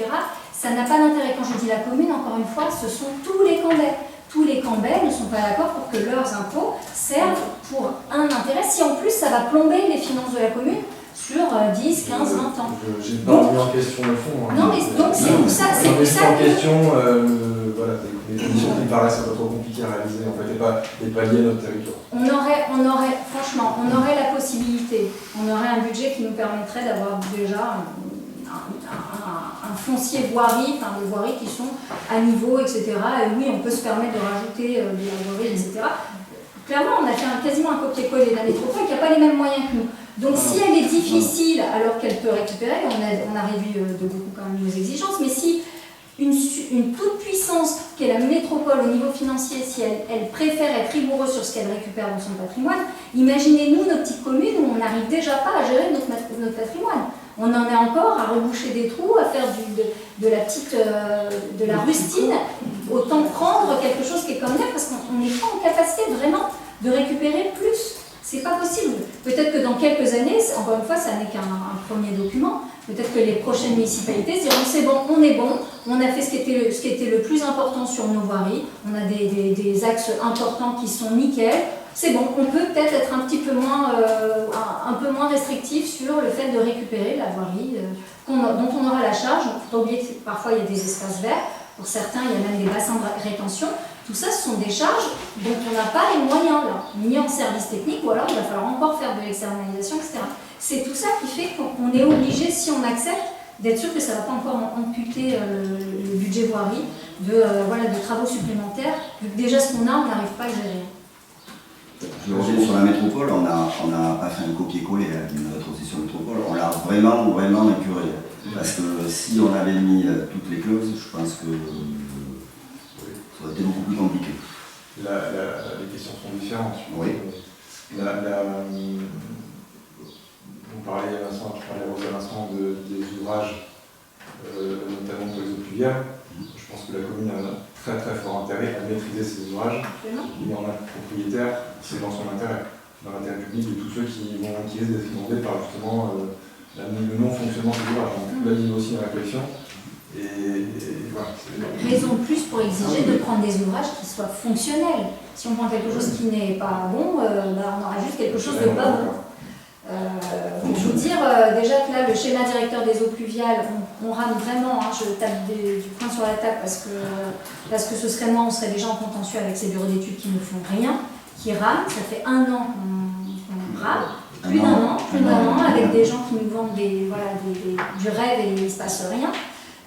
Speaker 1: ça n'a pas d'intérêt. Quand je dis la commune, encore une fois, ce sont tous les Cambais. Tous les Cambais ne sont pas d'accord pour que leurs impôts servent pour un intérêt. Si en plus ça va plomber les finances de la commune sur 10, 15, 20 ans.
Speaker 4: Je n'ai pas remis en question le fond.
Speaker 1: Non, mais donc c'est pour ça. C'est pour ça
Speaker 4: en question, voilà, des conditions qui me paraissent un peu trop compliquées à réaliser, en fait, et pas liées à notre territoire.
Speaker 1: Franchement, on aurait la possibilité, on aurait un budget qui nous permettrait d'avoir déjà un foncier voirie, enfin des voiries qui sont à niveau, etc. Et oui, on peut se permettre de rajouter de la voirie, etc. Clairement, on a fait quasiment un copier-coller de la métropole qui n'a pas les mêmes moyens que nous. Donc si elle est difficile alors qu'elle peut récupérer, on a réduit de beaucoup quand même nos exigences, mais si une toute puissance qu'est la métropole au niveau financier, si elle préfère être rigoureuse sur ce qu'elle récupère dans son patrimoine, imaginez-nous nos petites communes où on n'arrive déjà pas à gérer notre patrimoine. On en est encore à reboucher des trous, à faire de la rustine, autant prendre quelque chose qui est comme neuf parce qu'on n'est pas en capacité vraiment de récupérer plus. C'est pas possible. Peut-être que dans quelques années, encore une fois, ça n'est qu'un premier document, peut-être que les prochaines municipalités se diront c'est bon, on a fait ce qui était le plus important sur nos voiries, on a des axes importants qui sont nickel, c'est bon, on peut peut-être être un peu moins restrictif sur le fait de récupérer la voirie dont on aura la charge. Il ne faut pas oublier que parfois il y a des espaces verts, pour certains il y a même des bassins de rétention. Tout ça, ce sont des charges dont on n'a pas les moyens, là, ni en service technique, ou alors il va falloir encore faire de l'externalisation, etc. C'est tout ça qui fait qu'on est obligé, si on accepte, d'être sûr que ça ne va pas encore amputer le budget voirie de travaux supplémentaires. Déjà, ce qu'on a, on n'arrive pas à le gérer.
Speaker 3: Je reviens sur la métropole, on n'a pas fait un copier-coller d'une rétrocession métropole, on l'a vraiment épuré. Parce que si on avait mis toutes les clauses, je pense que ça aurait été beaucoup plus compliqué.
Speaker 4: Les questions sont différentes.
Speaker 3: Oui.
Speaker 4: Vous parliez à l'instant des ouvrages, notamment pour les eaux pluviales. Je pense que la commune a un très très fort intérêt à maîtriser ces ouvrages. Il y en a un propriétaire, c'est dans son intérêt, dans l'intérêt public de tous ceux qui risquent d'être inondés par justement le non-fonctionnement des ouvrages. Donc là, il y a aussi dans la collection. Et voilà.
Speaker 1: Raison de plus pour exiger de prendre des ouvrages qui soient fonctionnels. Si on prend quelque chose qui n'est pas bon, on aura juste quelque chose de pas bon. Pour vous dire, déjà que là, le schéma directeur des eaux pluviales, on rame vraiment, je tape du poing sur la table parce que ce serait moi, on serait déjà en contentieux avec ces bureaux d'études qui ne font rien, qui rament. Ça fait 1 an qu'on rame, plus d'un an, avec des gens qui nous vendent du rêve et il ne se passe rien.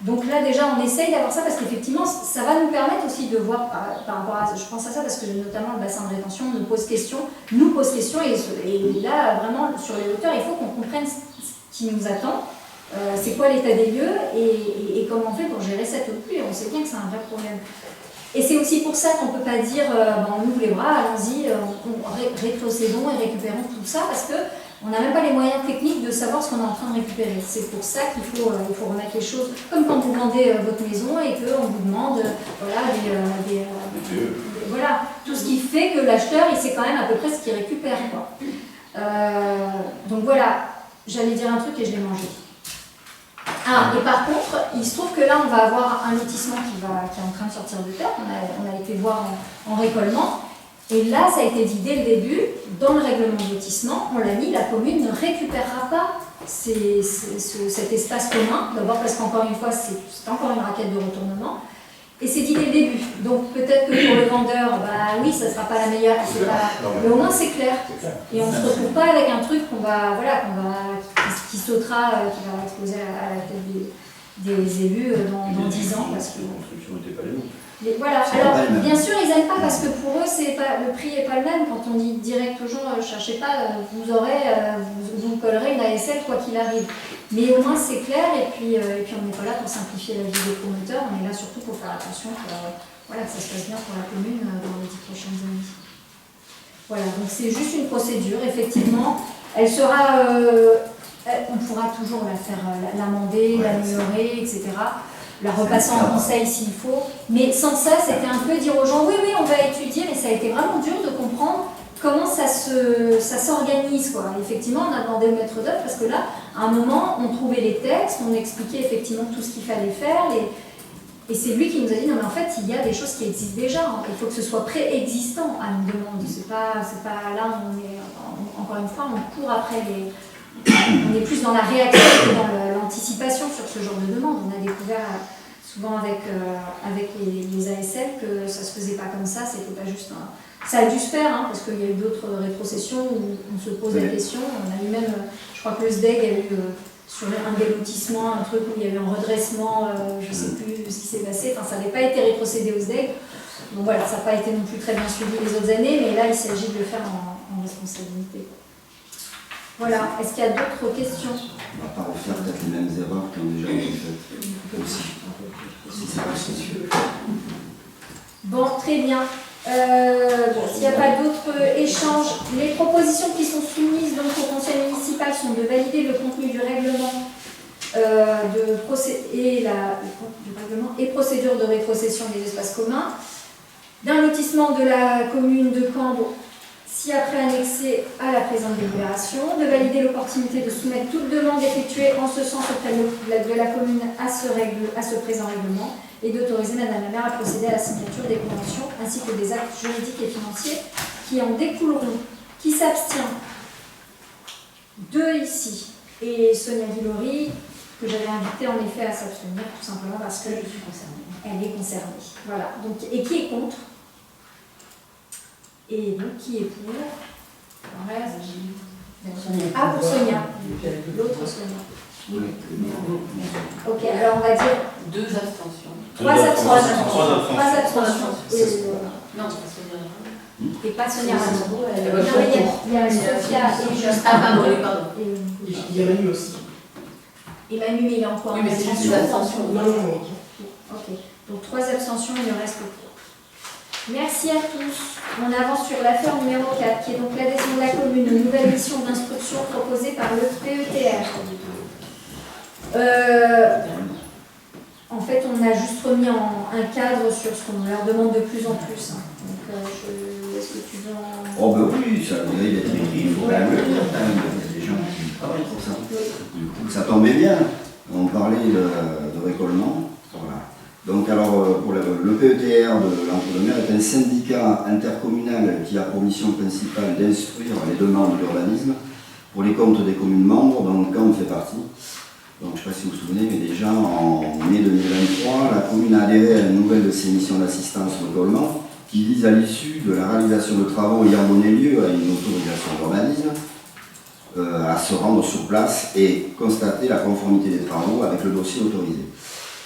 Speaker 1: Donc là déjà on essaye d'avoir ça parce qu'effectivement ça va nous permettre aussi de voir par rapport à, je pense à ça parce que notamment le bassin de rétention nous pose question et là vraiment sur les hauteurs il faut qu'on comprenne ce qui nous attend, c'est quoi l'état des lieux et comment on fait pour gérer cette eau de pluie. On sait bien que c'est un vrai problème. Et c'est aussi pour ça qu'on ne peut pas dire on ouvre les bras, allons-y, rétrocédons et récupérons tout ça parce que on n'a même pas les moyens techniques de savoir ce qu'on est en train de récupérer. C'est pour ça qu'il faut remettre les choses comme quand vous vendez votre maison et qu'on vous demande tout ce qui fait que l'acheteur il sait quand même à peu près ce qu'il récupère. Donc voilà, j'allais dire un truc et je l'ai mangé. Et par contre, il se trouve que là on va avoir un lotissement qui est en train de sortir de terre, on a été voir en récollement. Et là, ça a été dit dès le début, dans le règlement de lotissement, on l'a mis, la commune ne récupérera pas cet espace commun. D'abord parce qu'encore une fois, c'est encore une raquette de retournement. Et c'est dit dès le début. Donc peut-être que pour le vendeur, bah oui, ça ne sera pas la meilleure, mais au moins c'est clair. Et on ne se retrouve pas avec un truc qui sautera, qui va exploser à la tête des élus dans 10 ans. Parce que voilà. Alors bien sûr, ils n'aiment pas parce que pour eux, le prix n'est pas le même. Quand on dit direct aux gens, cherchez pas, vous me collerez une ASL quoi qu'il arrive. Mais au moins c'est clair et puis on n'est pas là pour simplifier la vie des promoteurs, on est là surtout pour faire attention que ça se passe bien pour la commune dans les 10 prochaines années. Voilà, donc c'est juste une procédure, effectivement, elle sera, on pourra toujours la faire, l'amender, l'améliorer, etc. La repasser en conseil s'il faut, mais sans ça c'était un peu dire aux gens oui on va étudier, mais ça a été vraiment dur de comprendre comment ça s'organise quoi. Effectivement, on a demandé au maître d'œuvre parce que là, à un moment, on trouvait les textes, on expliquait effectivement tout ce qu'il fallait faire, et c'est lui qui nous a dit non mais en fait il y a des choses qui existent déjà, il faut que ce soit préexistant à une demande. C'est pas là on est encore une fois on court après on est plus dans la réaction que dans l'anticipation sur ce genre de demande. On a découvert souvent avec les ASL que ça se faisait pas comme ça, c'était pas juste ça a dû se faire, parce qu'il y a eu d'autres rétrocessions où on se pose la question. On a eu même, je crois que le SDEG a eu sur un délotissement, un truc où il y a eu un redressement, je ne sais plus ce qui s'est passé, ça n'avait pas été rétrocédé au SDEG. Donc voilà, ça n'a pas été non plus très bien suivi les autres années, mais là il s'agit de le faire en responsabilité. Voilà, est-ce qu'il y a d'autres questions?
Speaker 3: On ne va pas refaire peut-être les mêmes erreurs qui ont déjà été faites aussi. Si c'est possible.
Speaker 1: Bon, très bien. S'il n'y a pas d'autres échanges, les propositions qui sont soumises donc, au conseil municipal sont de valider le contenu du règlement, et procédure de rétrocession des espaces communs, d'un lotissement de la commune de Cambre, si après annexé à la présente délibération, de valider l'opportunité de soumettre toute demande effectuée en ce sens auprès de la commune à ce présent règlement, et d'autoriser Madame la maire à procéder à la signature des conventions ainsi que des actes juridiques et financiers qui en découleront. Qui s'abstient? 2 ici. Et Sonia Guillory, que j'avais invitée en effet à s'abstenir, tout simplement parce qu'elle est concernée. Voilà. Donc, et qui est contre? Et donc, qui est pour? Ah, pour Sonia. L'autre Sonia. Oui. Ok, alors on va dire
Speaker 5: 2 abstentions.
Speaker 1: 3 abstentions. 3 abstentions.
Speaker 5: Non, c'est pas Sonia.
Speaker 1: Et pas Sonia Rameau. Il y a Sophia et Justin.
Speaker 5: Ah, pardon, pardon.
Speaker 2: Il y a Manu aussi.
Speaker 1: Et Manu, mais il est en quoi?
Speaker 5: Oui, mais c'est juste une abstention.
Speaker 2: Non.
Speaker 1: Ok, donc 3 abstentions, il ne reste que 3. Merci à tous. On avance sur l'affaire numéro 4, qui est donc l'adhésion de la commune aux nouvelles missions d'instruction proposées par le PETR. En fait, on a juste remis un cadre sur ce qu'on leur demande de plus en plus. Donc, est-ce que tu veux en...
Speaker 3: Oh ben oui, ça devrait être écrit, il faut quand même le dire, il y a des gens qui travaillent pour ça. Du coup, ça tombait bien, on parlait de récollement. Voilà. Donc alors, pour le PETR de l'Entre-deux-Mers est un syndicat intercommunal qui a pour mission principale d'instruire les demandes d'urbanisme pour les comptes des communes membres, dont Cambre fait partie. Donc, je ne sais pas si vous vous souvenez, mais déjà en mai 2023, la commune a adhéré à une nouvelle de ses missions d'assistance au récollement qui vise à l'issue de la réalisation de travaux ayant donné lieu à une autorisation d'urbanisme à se rendre sur place et constater la conformité des travaux avec le dossier autorisé.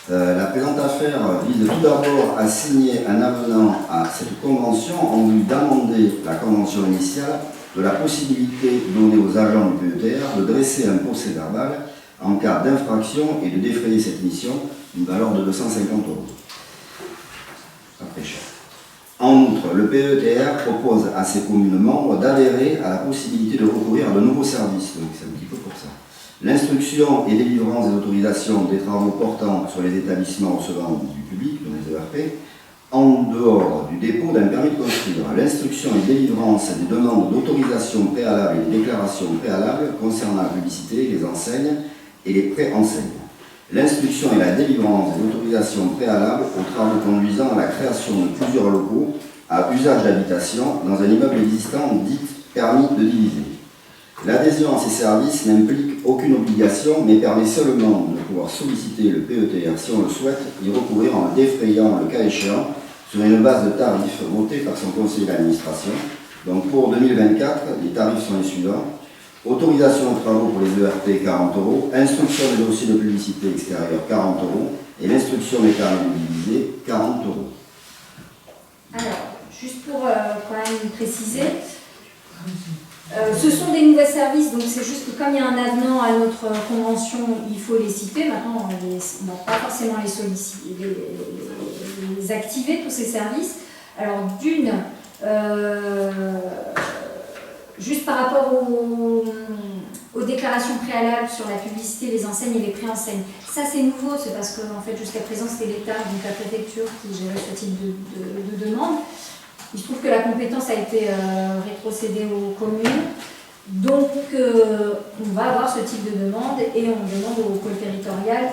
Speaker 3: La présente affaire vise tout d'abord à signer un avenant à cette convention en vue d'amender la convention initiale de la possibilité donnée aux agents du PETR de dresser un procès-verbal en cas d'infraction et de défrayer cette mission d'une valeur de 250 €. Pas très cher. En outre, le PETR propose à ses communes membres d'adhérer à la possibilité de recourir à de nouveaux services, donc c'est un petit peu pour ça. L'instruction et délivrance des autorisations des travaux portant sur les établissements recevant du public, donc les ERP, en dehors du dépôt d'un permis de construire. L'instruction et délivrance des demandes d'autorisation préalable et des déclarations préalables concernant la publicité, les enseignes et les pré-enseignes. L'instruction et la délivrance des autorisations préalables aux travaux conduisant à la création de plusieurs locaux à usage d'habitation dans un immeuble existant dit permis de diviser. L'adhésion à ces services n'implique aucune obligation, mais permet seulement de pouvoir solliciter le PETR si on le souhaite, y recourir en le défrayant le cas échéant sur une base de tarifs votée par son conseil d'administration. Donc pour 2024, les tarifs sont les suivants. Autorisation de travaux pour les ERP 40 €, instruction des dossiers de publicité extérieure 40 € et l'instruction des carnets de divisés 40 €.
Speaker 1: Alors, juste pour quand même préciser, ce sont des nouveaux services, donc c'est juste que comme il y a un avenant à notre convention, il faut les citer. Maintenant, on ne va pas forcément les solliciter, les activer, tous ces services. Alors, d'une, juste par rapport aux déclarations préalables sur la publicité, les enseignes et les préenseignes. Ça, c'est nouveau, c'est parce que en fait, jusqu'à présent, c'était l'État, donc la préfecture, qui gérait ce type de demande. Il se trouve que la compétence a été rétrocédée aux communes. Donc, on va avoir ce type de demande et on demande au pôle territorial,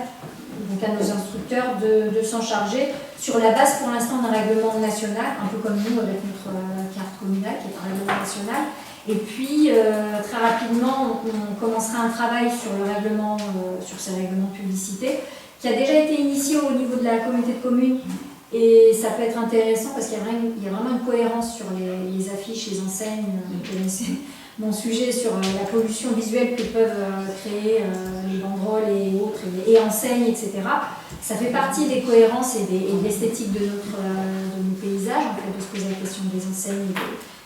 Speaker 1: donc à nos instructeurs, de s'en charger sur la base, pour l'instant, d'un règlement national, un peu comme nous avec notre carte communale, qui est un règlement national. Et puis, très rapidement, on commencera un travail sur le règlement, sur ces règlements de publicité, qui a déjà été initié au niveau de la communauté de communes. Et ça peut être intéressant parce qu'il y a vraiment une cohérence sur les affiches, les enseignes. Vous connaissez mon sujet sur la pollution visuelle que peuvent créer les banderoles et autres, et enseignes, etc. Ça fait partie des cohérences et de l'esthétique de nos paysages, en fait, de se poser la question des enseignes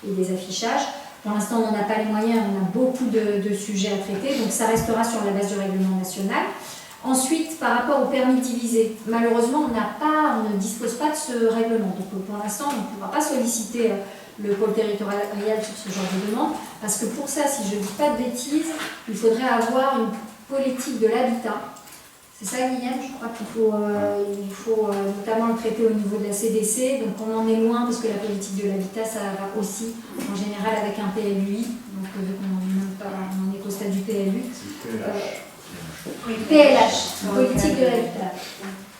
Speaker 1: et des affichages. Pour l'instant, on n'a pas les moyens, on a beaucoup de sujets à traiter, donc ça restera sur la base du règlement national. Ensuite, par rapport au permis de diviser, malheureusement, on ne dispose pas de ce règlement. Donc pour l'instant, on ne pourra pas solliciter le pôle territorial sur ce genre de demande, parce que pour ça, si je ne dis pas de bêtises, il faudrait avoir une politique de l'habitat. C'est ça, Guillaume? Je crois qu'il faut, notamment le traiter au niveau de la CDC. Donc on en est loin, parce que la politique de l'habitat, ça va aussi, en général, avec un PLUI. Donc vu qu'on est qu'au stade du PLU. PLH, politique de l'habitat.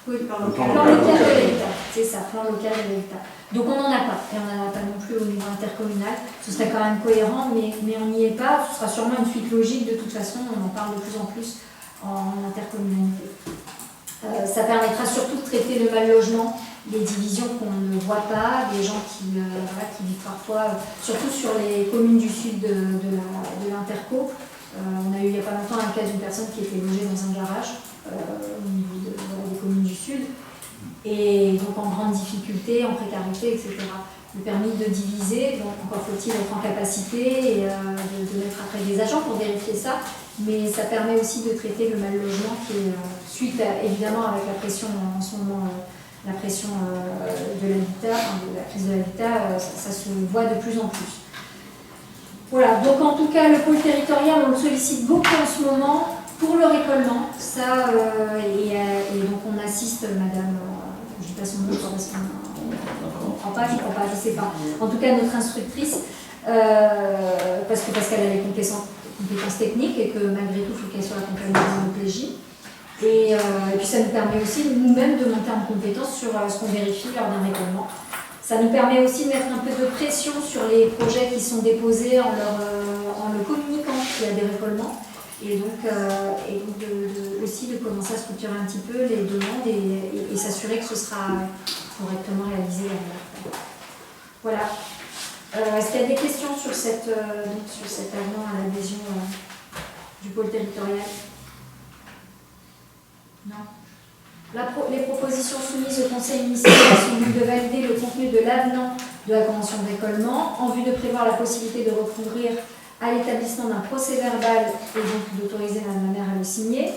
Speaker 1: Plan local de l'habitat, c'est ça, plan local de l'habitat. Donc on n'en a pas, et on n'en a pas non plus au niveau intercommunal. Ce serait quand même cohérent, mais on n'y est pas. Ce sera sûrement une suite logique, de toute façon, on en parle de plus en plus en intercommunalité. Ça permettra surtout de traiter le mal logement, les divisions qu'on ne voit pas, des gens qui vivent parfois, surtout sur les communes du sud de l'interco. On a eu il n'y a pas longtemps un cas d'une personne qui était logée dans un garage au niveau des communes du sud, et donc en grande difficulté, en précarité, etc. Le permis de diviser, donc encore faut-il être en capacité et de mettre après des agents pour vérifier ça, mais ça permet aussi de traiter le mal logement qui est suite évidemment avec la pression en ce moment, la pression de l'habitat, de la crise de l'habitat, ça se voit de plus en plus. Voilà, donc en tout cas, le pôle territorial, on le sollicite beaucoup en ce moment pour le récollement. Ça, et donc on assiste, madame, je ne dis pas son nom parce qu'on ne comprend pas, je ne sais pas. En tout cas, notre instructrice, parce qu'elle a les compétences techniques et que malgré tout, il faut qu'elle soit accompagnée dans l'OPJ. Et puis ça nous permet aussi nous-mêmes de monter en compétence sur ce qu'on vérifie lors d'un récollement. Ça nous permet aussi de mettre un peu de pression sur les projets qui sont déposés en le communiquant qu'il y a des récollements, et donc aussi de commencer à structurer un petit peu les demandes et s'assurer que ce sera correctement réalisé derrière. Voilà. Est-ce qu'il y a des questions sur cet avenant à l'adhésion du pôle territorial? Non. Les propositions soumises au Conseil municipal sont donc de valider le contenu de l'avenant de la convention de récollement en vue de prévoir la possibilité de recourir à l'établissement d'un procès-verbal et donc d'autoriser Madame la maire à le signer,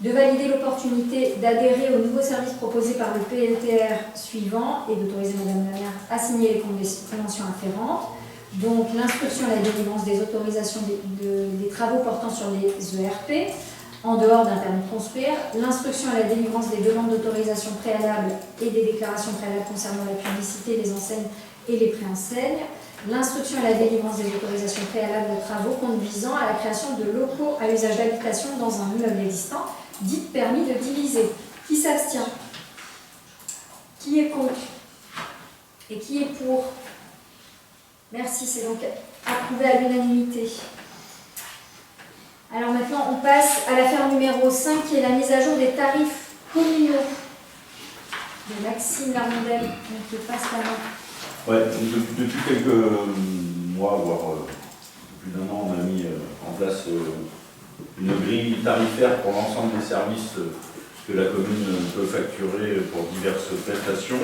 Speaker 1: de valider l'opportunité d'adhérer aux nouveaux services proposés par le PLTR suivant et d'autoriser Madame la maire à signer les conventions afférentes, donc l'instruction et la délivrance des autorisations des travaux portant sur les ERP, en dehors d'un permis de construire, l'instruction et la délivrance des demandes d'autorisation préalables et des déclarations préalables concernant la publicité, les enseignes et les préenseignes, l'instruction et la délivrance des autorisations préalables de travaux conduisant à la création de locaux à usage d'habitation dans un immeuble existant, dit permis de diviser. Qui s'abstient? Qui est contre? Et qui est pour? Merci, c'est donc approuvé à l'unanimité. Alors maintenant, on passe à l'affaire numéro 5 qui est la mise à jour des tarifs communaux de Maxime Larmondel. Donc, je passe la main.
Speaker 6: Ouais, depuis quelques mois, voire plus d'un an, on a mis en place une grille tarifaire pour l'ensemble des services que la commune peut facturer pour diverses prestations.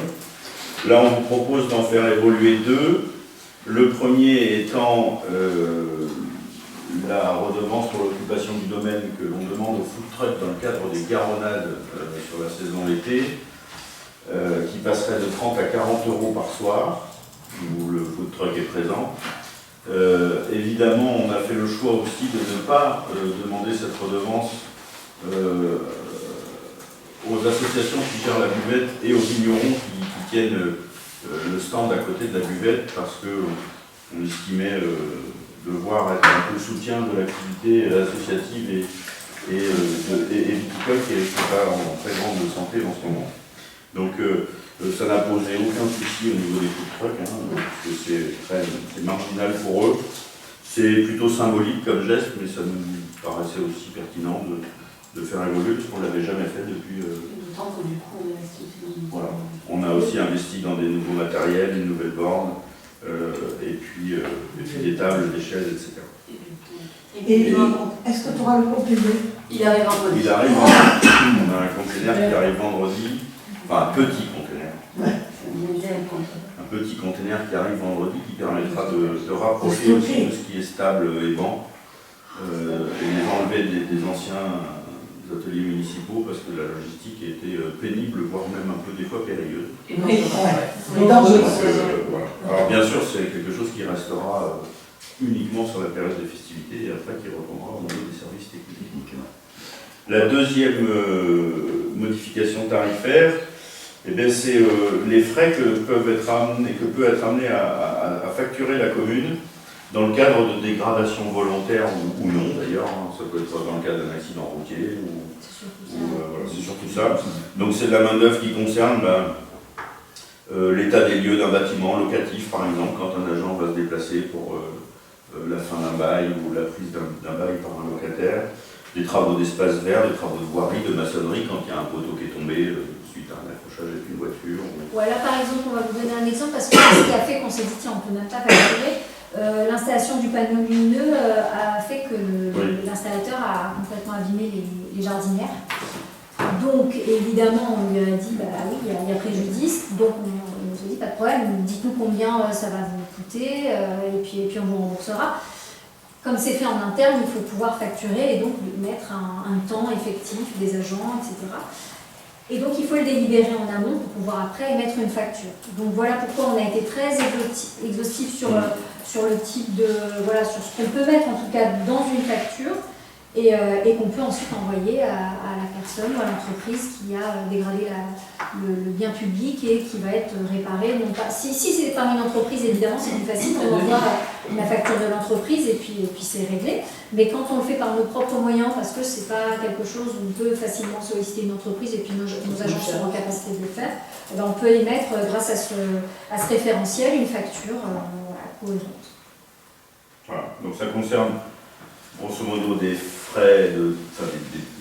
Speaker 6: Là, on vous propose d'en faire évoluer deux. Le premier étant la redevance pour l'occupation du domaine que l'on demande au food truck dans le cadre des garonnades sur la saison d'été, qui passerait de 30 à 40 euros par soir, où le food truck est présent. Évidemment, on a fait le choix aussi de ne pas demander cette redevance aux associations qui gèrent la buvette et aux vignerons qui tiennent le stand à côté de la buvette, parce qu'on estimait devoir être un peu le soutien de l'activité associative et viticole qui n'est pas en très grande santé en ce moment. Donc ça n'a posé aucun souci au niveau des food trucks, parce que c'est marginal pour eux. C'est plutôt symbolique comme geste, mais ça nous paraissait aussi pertinent de faire évoluer, parce qu'on ne l'avait jamais fait depuis.
Speaker 5: D'autant que du coup, on investit.
Speaker 6: Voilà. On a aussi investi dans des nouveaux matériels, une nouvelle borne, et puis des tables, des chaises, etc.
Speaker 2: Et est-ce que tu auras le complément?
Speaker 5: Il arrive vendredi.
Speaker 6: Il arrive vendredi. On a un conteneur qui arrive vendredi, enfin un petit conteneur. Un petit conteneur qui arrive vendredi qui permettra de rapprocher aussi de ce qui est stable et bon, et les enlever des anciens ateliers municipaux, parce que la logistique était pénible, voire même un peu des fois périlleuse.
Speaker 2: Voilà.
Speaker 6: Voilà. Alors bien sûr, c'est quelque chose qui restera uniquement sur la période des festivités et après qui reprendra au niveau des services techniques. La deuxième modification tarifaire, c'est les frais que peut être amené à facturer la commune dans le cadre de dégradation volontaire ou non d'ailleurs, ça peut être dans le cadre d'un accident routier voilà, c'est surtout ça. Donc c'est de la main-d'œuvre qui concerne l'état des lieux d'un bâtiment locatif par exemple, quand un agent va se déplacer pour la fin d'un bail ou la prise d'un bail par un locataire, des travaux d'espace vert, des travaux de voirie, de maçonnerie quand il y a un poteau qui est tombé suite à un accrochage avec une voiture.
Speaker 1: Voilà, par exemple, on va vous donner un exemple parce que ce qui a fait qu'on s'est dit tiens, on peut même pas facturer. L'installation du panneau lumineux a fait que l'installateur a complètement abîmé les jardinières. Donc évidemment on lui a dit bah oui il y a préjudice, donc on nous a dit pas de problème, dites-nous combien ça va vous coûter et puis on vous remboursera. Comme c'est fait en interne, il faut pouvoir facturer et donc mettre un temps effectif des agents, etc. Et donc il faut le délibérer en amont pour pouvoir après émettre une facture. Donc voilà pourquoi on a été très exhaustif sur le type de, voilà, sur ce qu'on peut mettre en tout cas dans une facture et qu'on peut ensuite envoyer à la personne ou à l'entreprise qui a dégradé le bien public et qui va être réparé. Donc, si c'est par une entreprise, évidemment, c'est plus facile, on envoie la facture de l'entreprise et puis c'est réglé. Mais quand on le fait par nos propres moyens, parce que c'est pas quelque chose où on peut facilement solliciter une entreprise et puis nos agents sont en capacité de le faire, on peut émettre, grâce à ce référentiel, une facture cohérente.
Speaker 6: Voilà, donc ça concerne grosso modo des frais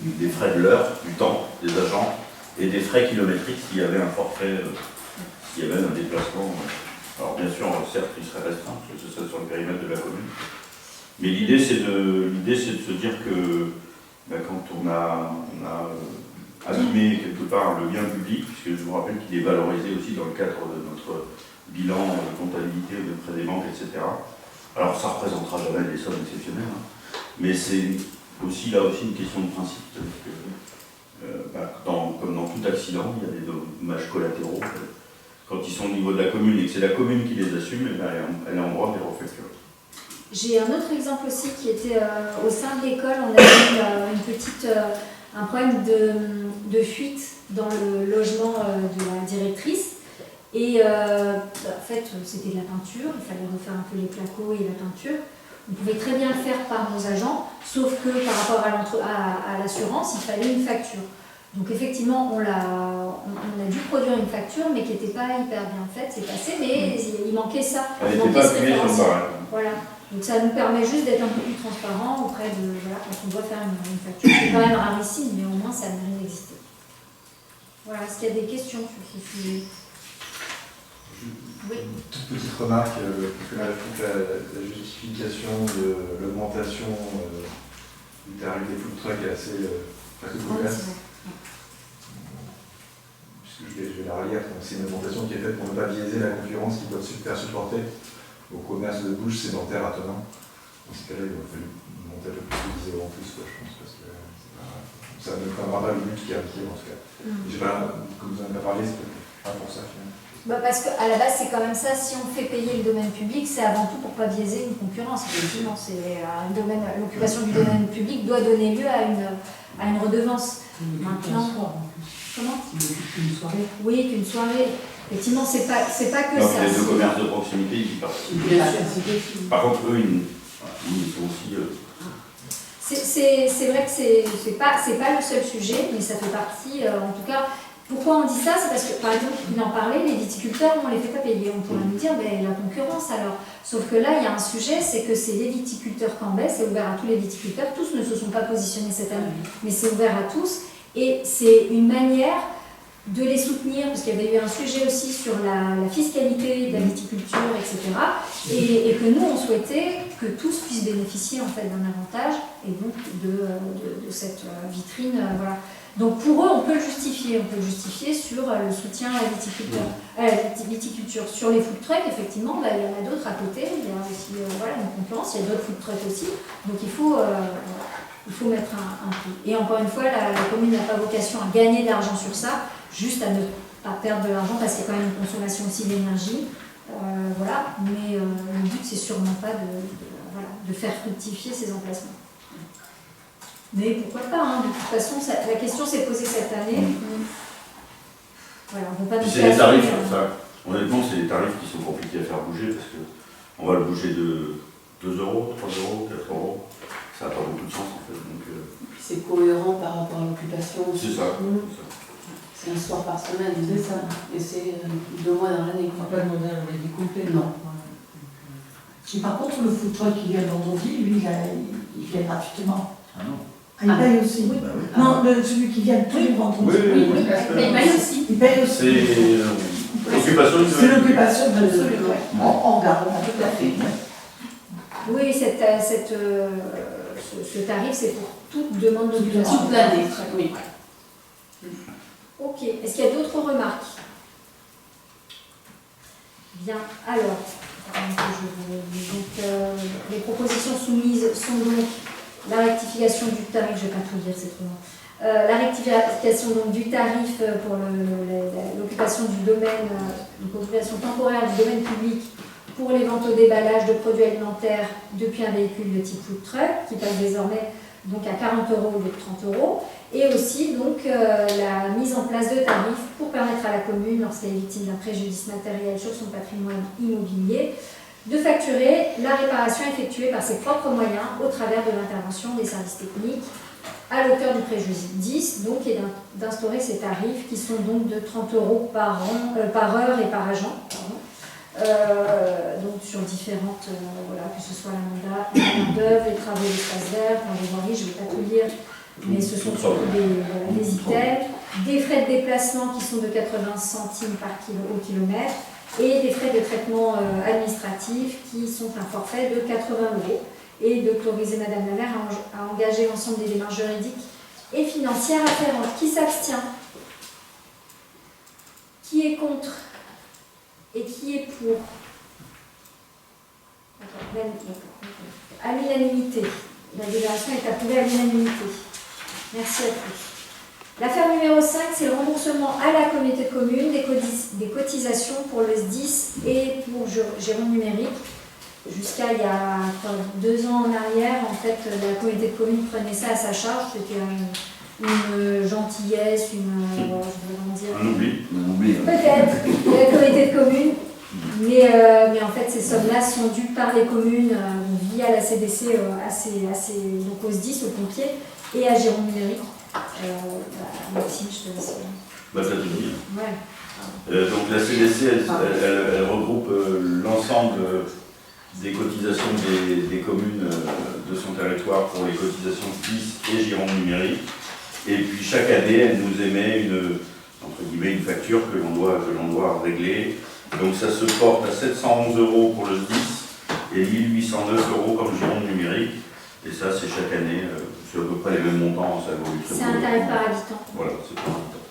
Speaker 6: des frais de l'heure, du temps des agents et des frais kilométriques s'il y avait un forfait, s'il y avait un déplacement. Alors bien sûr, certes, il serait restreint parce que ce serait sur le périmètre de la commune. Mais l'idée c'est de se dire que quand on a abîmé quelque part le bien public, puisque je vous rappelle qu'il est valorisé aussi dans le cadre de notre bilan de comptabilité de près des banques, etc. Alors ça ne représentera jamais des sommes exceptionnelles, mais c'est aussi là aussi une question de principe. Comme dans tout accident, il y a des dommages collatéraux. Quand ils sont au niveau de la commune et que c'est la commune qui les assume, elle est en droit de les refacturer.
Speaker 1: J'ai un autre exemple aussi qui était au sein de l'école, on a eu un problème de fuite dans le logement de la directrice. Et en fait, c'était de la peinture, il fallait refaire un peu les placos et la peinture. On pouvait très bien le faire par nos agents, sauf que par rapport à l'assurance, il fallait une facture. Donc effectivement, on a dû produire une facture, mais qui n'était pas hyper bien faite, c'est passé, mais il manquait ça.
Speaker 6: Elle n'était pas appuyée sur le barrage.
Speaker 1: Voilà. Donc ça nous permet juste d'être un peu plus transparent auprès de, voilà, quand on doit faire une facture. C'est quand même rarissime, mais au moins ça mérite d'exister. Voilà, est-ce qu'il y a des questions sur ce sujet? Oui.
Speaker 4: Une toute petite remarque, parce que là, je trouve que la justification de l'augmentation du tarif des food trucks est assez cocasse. Puisque je vais la relire, c'est une augmentation qui est faite pour ne pas biaiser la concurrence qui doit se faire supporter au commerce de bouche sédentaire attenant. Dans ce cas-là, il va falloir monter un peu plus de 10 € en plus, quoi, je pense, parce que ça ne prendra pas le but qui est indiqué en tout cas. Je sais pas, comme vous en avez parlé, c'est pas pour ça finalement.
Speaker 1: Bah parce qu'à la base, c'est quand même ça, si on fait payer le domaine public, c'est avant tout pour ne pas biaiser une concurrence. Effectivement, l'occupation du domaine public doit donner lieu à une redevance. Maintenant, comment?
Speaker 2: Une soirée.
Speaker 1: Oui, qu'une soirée. Effectivement, c'est pas que
Speaker 6: Donc,
Speaker 1: ça.
Speaker 6: les deux commerces de proximité, ils y participent. Par contre, eux, ils sont aussi.
Speaker 1: C'est vrai que c'est pas le seul sujet, mais ça fait partie, en tout cas. Pourquoi on dit ça? C'est parce que, par exemple, il en parlait, les viticulteurs, on ne les fait pas payer. On pourrait nous dire, ben, la concurrence alors. Sauf que là, il y a un sujet, c'est que c'est les viticulteurs Cambet, c'est ouvert à tous les viticulteurs. Tous ne se sont pas positionnés cette année, mais c'est ouvert à tous. Et c'est une manière de les soutenir, parce qu'il y avait eu un sujet aussi sur la fiscalité de la viticulture, etc. Et que nous, on souhaitait que tous puissent bénéficier en fait d'un avantage, et donc de cette vitrine. Voilà. Donc pour eux, on peut le justifier sur le soutien à la viticulture. Sur les food trucks, effectivement, bah, il y en a d'autres à côté, il y a aussi une concurrence, il y a d'autres food trucks aussi, donc il faut mettre un prix. Et encore une fois, la commune n'a pas vocation à gagner de l'argent sur ça, juste à ne pas perdre de l'argent parce qu'il y a quand même une consommation aussi d'énergie. Voilà. Mais le but, c'est sûrement pas de faire fructifier ces emplacements. Mais pourquoi pas, hein. De toute façon, la question s'est posée cette année. Voilà, on ne peut pas.
Speaker 6: C'est les tarifs, honnêtement, c'est les tarifs qui sont compliqués à faire bouger parce qu'on va le bouger de 2 €, 3 €, 4 €. Ça n'a pas beaucoup de sens en fait. Donc,
Speaker 5: c'est cohérent par rapport à l'occupation.
Speaker 6: C'est ça.
Speaker 5: C'est un soir par semaine, c'est ça. Et c'est 2 mois dans l'année.
Speaker 2: On ne va pas demander un avis complet.
Speaker 5: Non.
Speaker 2: Et par contre, le food truck qui vient d'Andonville, lui, il vient gratuitement.
Speaker 6: Ah non.
Speaker 2: Ah, il paye aussi.
Speaker 5: Oui.
Speaker 2: Non, celui qui vient tous les vendredis.
Speaker 6: Oui,
Speaker 5: Il paye aussi.
Speaker 2: Il paye aussi.
Speaker 6: C'est l'occupation du
Speaker 2: C'est l'occupation de
Speaker 5: Absolument.
Speaker 2: en garde,
Speaker 5: Tout à fait.
Speaker 1: Oui, ce tarif, c'est pour toute demande d'occupation.
Speaker 5: Toute l'année. Oui.
Speaker 1: Ok. Est-ce qu'il y a d'autres remarques? Bien. Alors, les propositions soumises sont donc la rectification du tarif, je ne vais pas tout dire, c'est trop long. La rectification donc, du tarif pour l'occupation du domaine, l'occupation temporaire du domaine public pour les ventes au déballage de produits alimentaires depuis un véhicule de type food truck, qui passe désormais donc à 40 € au lieu de 30 €, et aussi donc la mise en place de tarifs pour permettre à la commune, lorsqu'elle est victime d'un préjudice matériel sur son patrimoine immobilier, de facturer la réparation effectuée par ses propres moyens au travers de l'intervention des services techniques à l'auteur du préjudice, donc, et d'instaurer ces tarifs qui sont donc de 30 € par heure et par agent. Donc sur différentes, que ce soit la main-d'œuvre, les travaux d'espace vert, les voiries, je ne vais pas tout lire, mais ce sont surtout des items, des frais de déplacement qui sont de 80 centimes au kilomètre, et des frais de traitement administratif qui sont un forfait de 80 €, et d'autoriser Madame la maire à engager l'ensemble des démarches juridiques et financières afférentes. Qui s'abstient? Qui est contre? Et qui est pour? À l'unanimité. La délibération est approuvée à l'unanimité. Merci à tous. L'affaire numéro 5, c'est le remboursement à la communauté de communes des cotisations pour le SDIS et pour Gironde numérique. Jusqu'à il y a 2 ans en arrière, en fait, la communauté de communes prenait ça à sa charge. C'était une gentillesse,
Speaker 6: un oubli.
Speaker 1: Peut-être, la communauté de communes. Mais en fait, ces sommes-là sont dues par les communes via la CDC donc aux SDIS, aux pompiers, et à Gironde numérique. Maxime, je te laisse.
Speaker 6: Bah, ça te dit.
Speaker 1: Ouais.
Speaker 6: Donc la CDC, elle regroupe l'ensemble des cotisations des communes de son territoire pour les cotisations FIS et Gironde numérique. Et puis chaque année, elle nous émet entre guillemets, une facture que l'on doit régler. Donc ça se porte à 711 € pour le SDIS et 1809 € comme Gironde numérique. Et ça, c'est chaque année, c'est à peu près les mêmes montants, ça évolue.
Speaker 1: C'est un tarif par habitant.
Speaker 6: Voilà, c'est par habitant.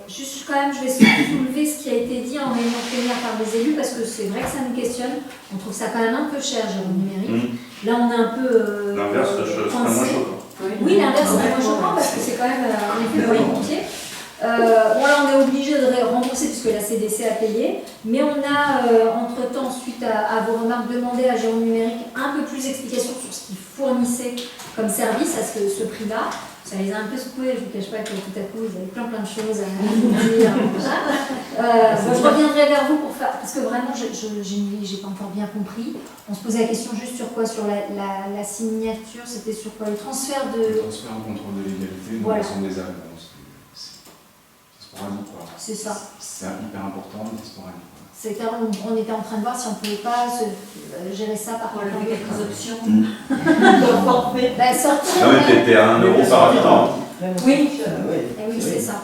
Speaker 1: Juste quand même, je vais soulever ce qui a été dit en réunion plénière par des élus, parce que c'est vrai que ça nous questionne. On trouve ça quand même un peu cher, Gironde numérique. Là, on est un peu.
Speaker 6: L'inverse serait moins choquant.
Speaker 1: Oui, l'inverse serait moins choquant, parce que c'est quand même en effet le pompier. Bon, là, on est obligé de rembourser puisque la CDC a payé, mais on a entre-temps, suite à vos remarques, demandé à Gironde numérique un peu plus d'explications sur ce qu'ils fournissaient comme service à ce prix-là. Ça les a un peu secoués, je ne vous cache pas que tout à coup, ils avaient plein de choses à nous dire. Je reviendrai vers vous pour faire, parce que vraiment, je n'ai pas encore bien compris. On se posait la question juste sur quoi? Sur la signature, c'était sur quoi? Le transfert de...
Speaker 7: Le transfert en contrôle de légalité,
Speaker 1: voilà.
Speaker 7: l'ensemble des âmes. C'est sporadique, quoi.
Speaker 1: C'est ça.
Speaker 7: C'est hyper important, mais c'est sporadique.
Speaker 1: On était en train de voir si on ne pouvait pas gérer ça par
Speaker 5: On avait quelques options.
Speaker 1: Sortir.
Speaker 6: Non, mais t'es à 1 € par habitant.
Speaker 1: Oui,
Speaker 2: Oui,
Speaker 1: oui, c'est ça.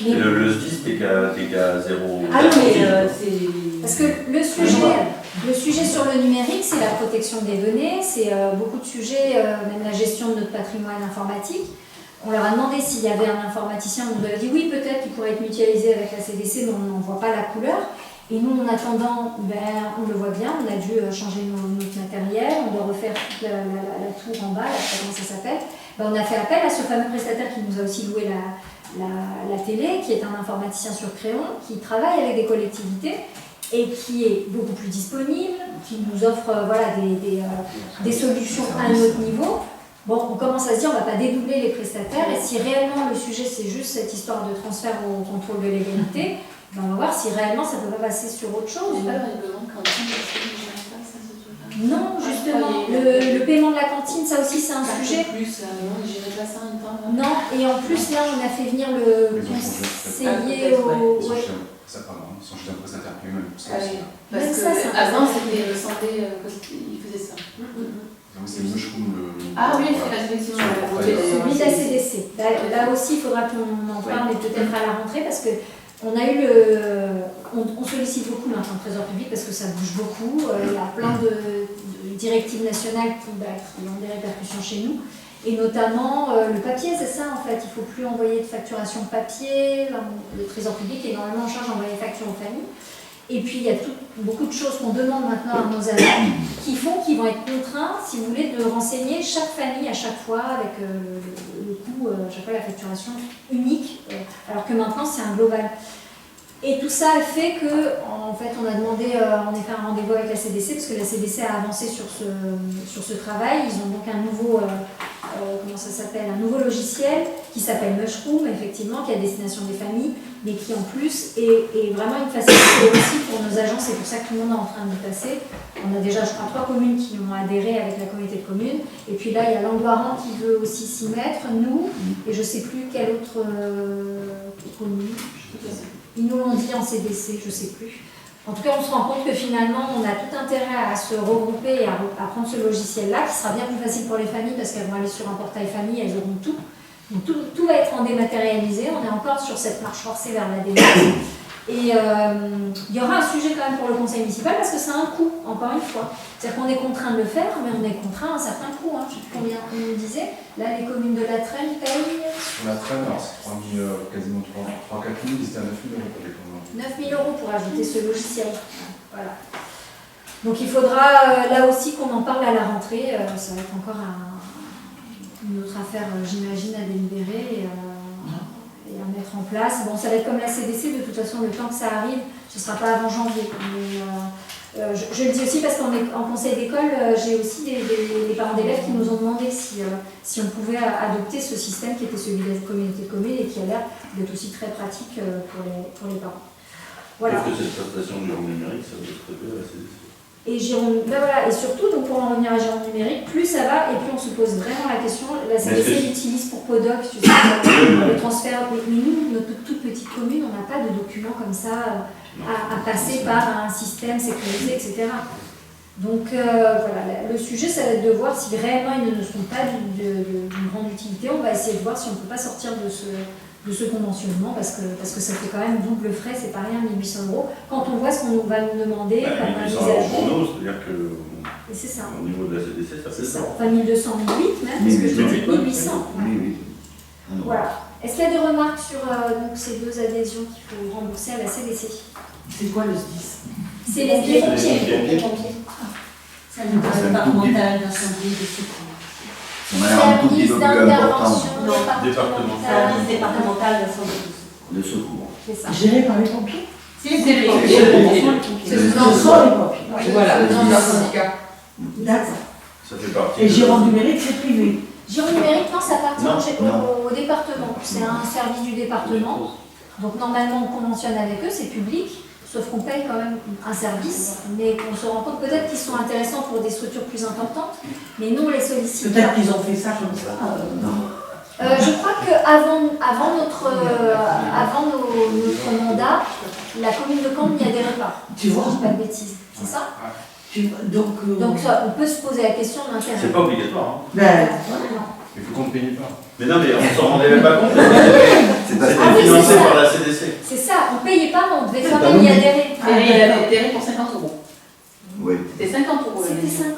Speaker 6: Et le SDIS, t'es qu'à 0.
Speaker 5: Ah oui, mais c'est...
Speaker 1: Parce que le sujet sur le numérique, c'est la protection des données, c'est beaucoup de sujets, même la gestion de notre patrimoine informatique. On leur a demandé s'il y avait un informaticien, on nous avait dit oui, peut-être qu'il pourrait être mutualisé avec la CDC, mais on n'en voit pas la couleur. Et nous, en attendant, on le voit bien, on a dû changer notre matériel, on doit refaire toute la tour en bas, là, comment ça s'appelle. On a fait appel à ce fameux prestataire qui nous a aussi loué la télé, qui est un informaticien sur crayon, qui travaille avec des collectivités et qui est beaucoup plus disponible, qui nous offre des solutions à un autre niveau. Bon, on commence à se dire, on ne va pas dédoubler les prestataires, et si réellement le sujet c'est juste cette histoire de transfert au contrôle de l'égalité, on va voir si réellement ça ne peut pas passer sur autre chose.
Speaker 5: pas le règlement de cantine, parce que je n'aime pas ça, ce truc-là.
Speaker 1: Non, justement, le paiement de la cantine, ça aussi c'est un sujet.
Speaker 5: Non, j'irai pas ça en même temps.
Speaker 1: Non, et en plus là on a fait venir le conseiller au...
Speaker 7: Ça, pardon, ils sont chez un prestataire plus même.
Speaker 5: Parce que avant, c'était le santé, il faisait ça.
Speaker 7: C'est Mushroom le.
Speaker 5: Ah oui, effectivement.
Speaker 1: Celui de la CDC. Là aussi, il faudra qu'on en parle, mais peut-être à la rentrée, parce que on a eu on sollicite beaucoup maintenant le Trésor public parce que ça bouge beaucoup. Il y a plein de directives nationales qui ont des répercussions chez nous. Et notamment le papier, c'est ça en fait. Il ne faut plus envoyer de facturation papier. Le Trésor public est normalement en charge d'envoyer les factures aux familles. Et puis il y a beaucoup de choses qu'on demande maintenant à nos agents qui font qu'ils vont être contraints, si vous voulez, de renseigner chaque famille à chaque fois avec le coût, à chaque fois la facturation unique, alors que maintenant c'est un global. Et tout ça a fait que, en fait, on a demandé en effet un rendez-vous avec la CDC, parce que la CDC a avancé sur ce travail. Ils ont donc un nouveau, un nouveau logiciel qui s'appelle Mushroom, effectivement, qui est à destination des familles, mais qui en plus est vraiment une facilité aussi pour nos agents. C'est pour ça que tout le monde est en train de y passer. On a déjà, je crois, 3 communes qui ont adhéré avec la communauté de communes. Et puis là, il y a Langoiran qui veut aussi s'y mettre, nous, et je ne sais plus quelle autre commune. Ils nous l'ont dit en CDC, je ne sais plus. En tout cas, on se rend compte que finalement, on a tout intérêt à se regrouper et à prendre ce logiciel-là, qui sera bien plus facile pour les familles, parce qu'elles vont aller sur un portail famille, elles auront tout. Donc tout va être en dématérialisé. On est encore sur cette marche forcée vers la démat. Et il y aura un sujet quand même pour le conseil municipal, parce que ça a un coût, encore une fois. C'est-à-dire qu'on est contraint de le faire, mais on est contraint à un certain coût. Je ne sais plus combien on nous disait. Là, les communes de la Traîne payent...
Speaker 7: Sur la Traîne, alors c'est quasiment 3-4 000, c'était à 9 000 € pour les communes.
Speaker 1: 9 000 € pour ajouter ce logiciel. Voilà. Donc il faudra là aussi qu'on en parle à la rentrée. Ça va être encore une autre affaire, j'imagine, à délibérer et à mettre en place. Bon, ça va être comme la CDC, de toute façon, le temps que ça arrive, ce ne sera pas avant janvier. Mais, je le dis aussi parce qu'en conseil d'école, j'ai aussi des parents d'élèves qui nous ont demandé si on pouvait adopter ce système qui était celui de la communauté de communes et qui a l'air d'être aussi très pratique pour les parents. Voilà.
Speaker 6: Est-ce que cette prestation de numérique, ça doit être traité à la CDC?
Speaker 1: Et voilà, et surtout, donc pour en revenir à Jérôme Numérique, plus ça va, et plus on se pose vraiment la question. La CDC l'utilise pour Podoc, tu sais, le transfert. Mais nous, notre toute petite commune, on n'a pas de documents comme ça à passer par un système sécurisé, etc. Donc voilà, le sujet, ça va être de voir si réellement ils ne sont pas d'une grande utilité. On va essayer de voir si on ne peut pas sortir de ce conventionnement, parce que ça fait quand même double frais, c'est pas rien, 1800 €. Quand on voit ce qu'on va nous demander, comme un
Speaker 6: 1800
Speaker 1: usage.
Speaker 6: € pour nous, c'est-à-dire que
Speaker 1: C'est ça.
Speaker 6: au niveau de la CDC, ça fait
Speaker 1: C'est ça.
Speaker 6: ça.
Speaker 1: Enfin 1200, 1008 même, parce que je te dis 1800.
Speaker 3: Oui. Ah non.
Speaker 1: Voilà. Est-ce qu'il y a des remarques sur donc, ces 2 adhésions qu'il faut rembourser à la CDC?
Speaker 2: C'est quoi le SDIS?
Speaker 1: C'est les pompiers.
Speaker 3: Les
Speaker 1: pompiers.
Speaker 5: Ça nous parle départemental d'incendie de secours.
Speaker 3: On a l'air un tout petit peu plus important.
Speaker 5: Service départemental d'incendie de secours.
Speaker 3: De secours.
Speaker 1: C'est ça.
Speaker 2: Géré par les pompiers?
Speaker 5: C'est les
Speaker 2: pompiers.
Speaker 5: C'est
Speaker 2: Ce sont les pompiers.
Speaker 5: Voilà, le nom de leur syndicat.
Speaker 2: D'accord.
Speaker 6: Ça fait partie.
Speaker 2: Et Jérôme Numérique, c'est privé.
Speaker 1: Jérôme Numérique, non, ça appartient
Speaker 3: Non.
Speaker 1: au département. C'est un service du département. Donc normalement, on conventionne avec eux, c'est public. Sauf qu'on paye quand même un service, mais qu'on se rend compte peut-être qu'ils sont intéressants pour des structures plus importantes, mais nous on les sollicite.
Speaker 2: Peut-être qu'ils ont fait ça comme ça.
Speaker 3: Non.
Speaker 1: Je crois qu'avant notre mandat, la commune de Caen n'y adhérait pas.
Speaker 2: Tu vois?
Speaker 1: Si je dis pas de bêtises, c'est ça?
Speaker 2: Donc
Speaker 1: ça, on peut se poser la question de l'intérêt.
Speaker 6: C'est pas obligatoire. Hein.
Speaker 2: ben,
Speaker 7: Il faut qu'on ne paye pas.
Speaker 6: Mais non, mais on s'en rendait même pas compte.
Speaker 3: C'est pas
Speaker 6: C'était
Speaker 1: Ah oui,
Speaker 6: financé
Speaker 1: c'est ça.
Speaker 6: par la CDC.
Speaker 1: C'est ça, on ne payait pas, mais on devait
Speaker 3: C'est
Speaker 1: quand
Speaker 3: pas
Speaker 1: même y
Speaker 3: nous.
Speaker 1: adhérer.
Speaker 5: Et il avait opéré pour 50 €.
Speaker 3: Oui.
Speaker 5: C'était 50 €.
Speaker 1: C'était 50.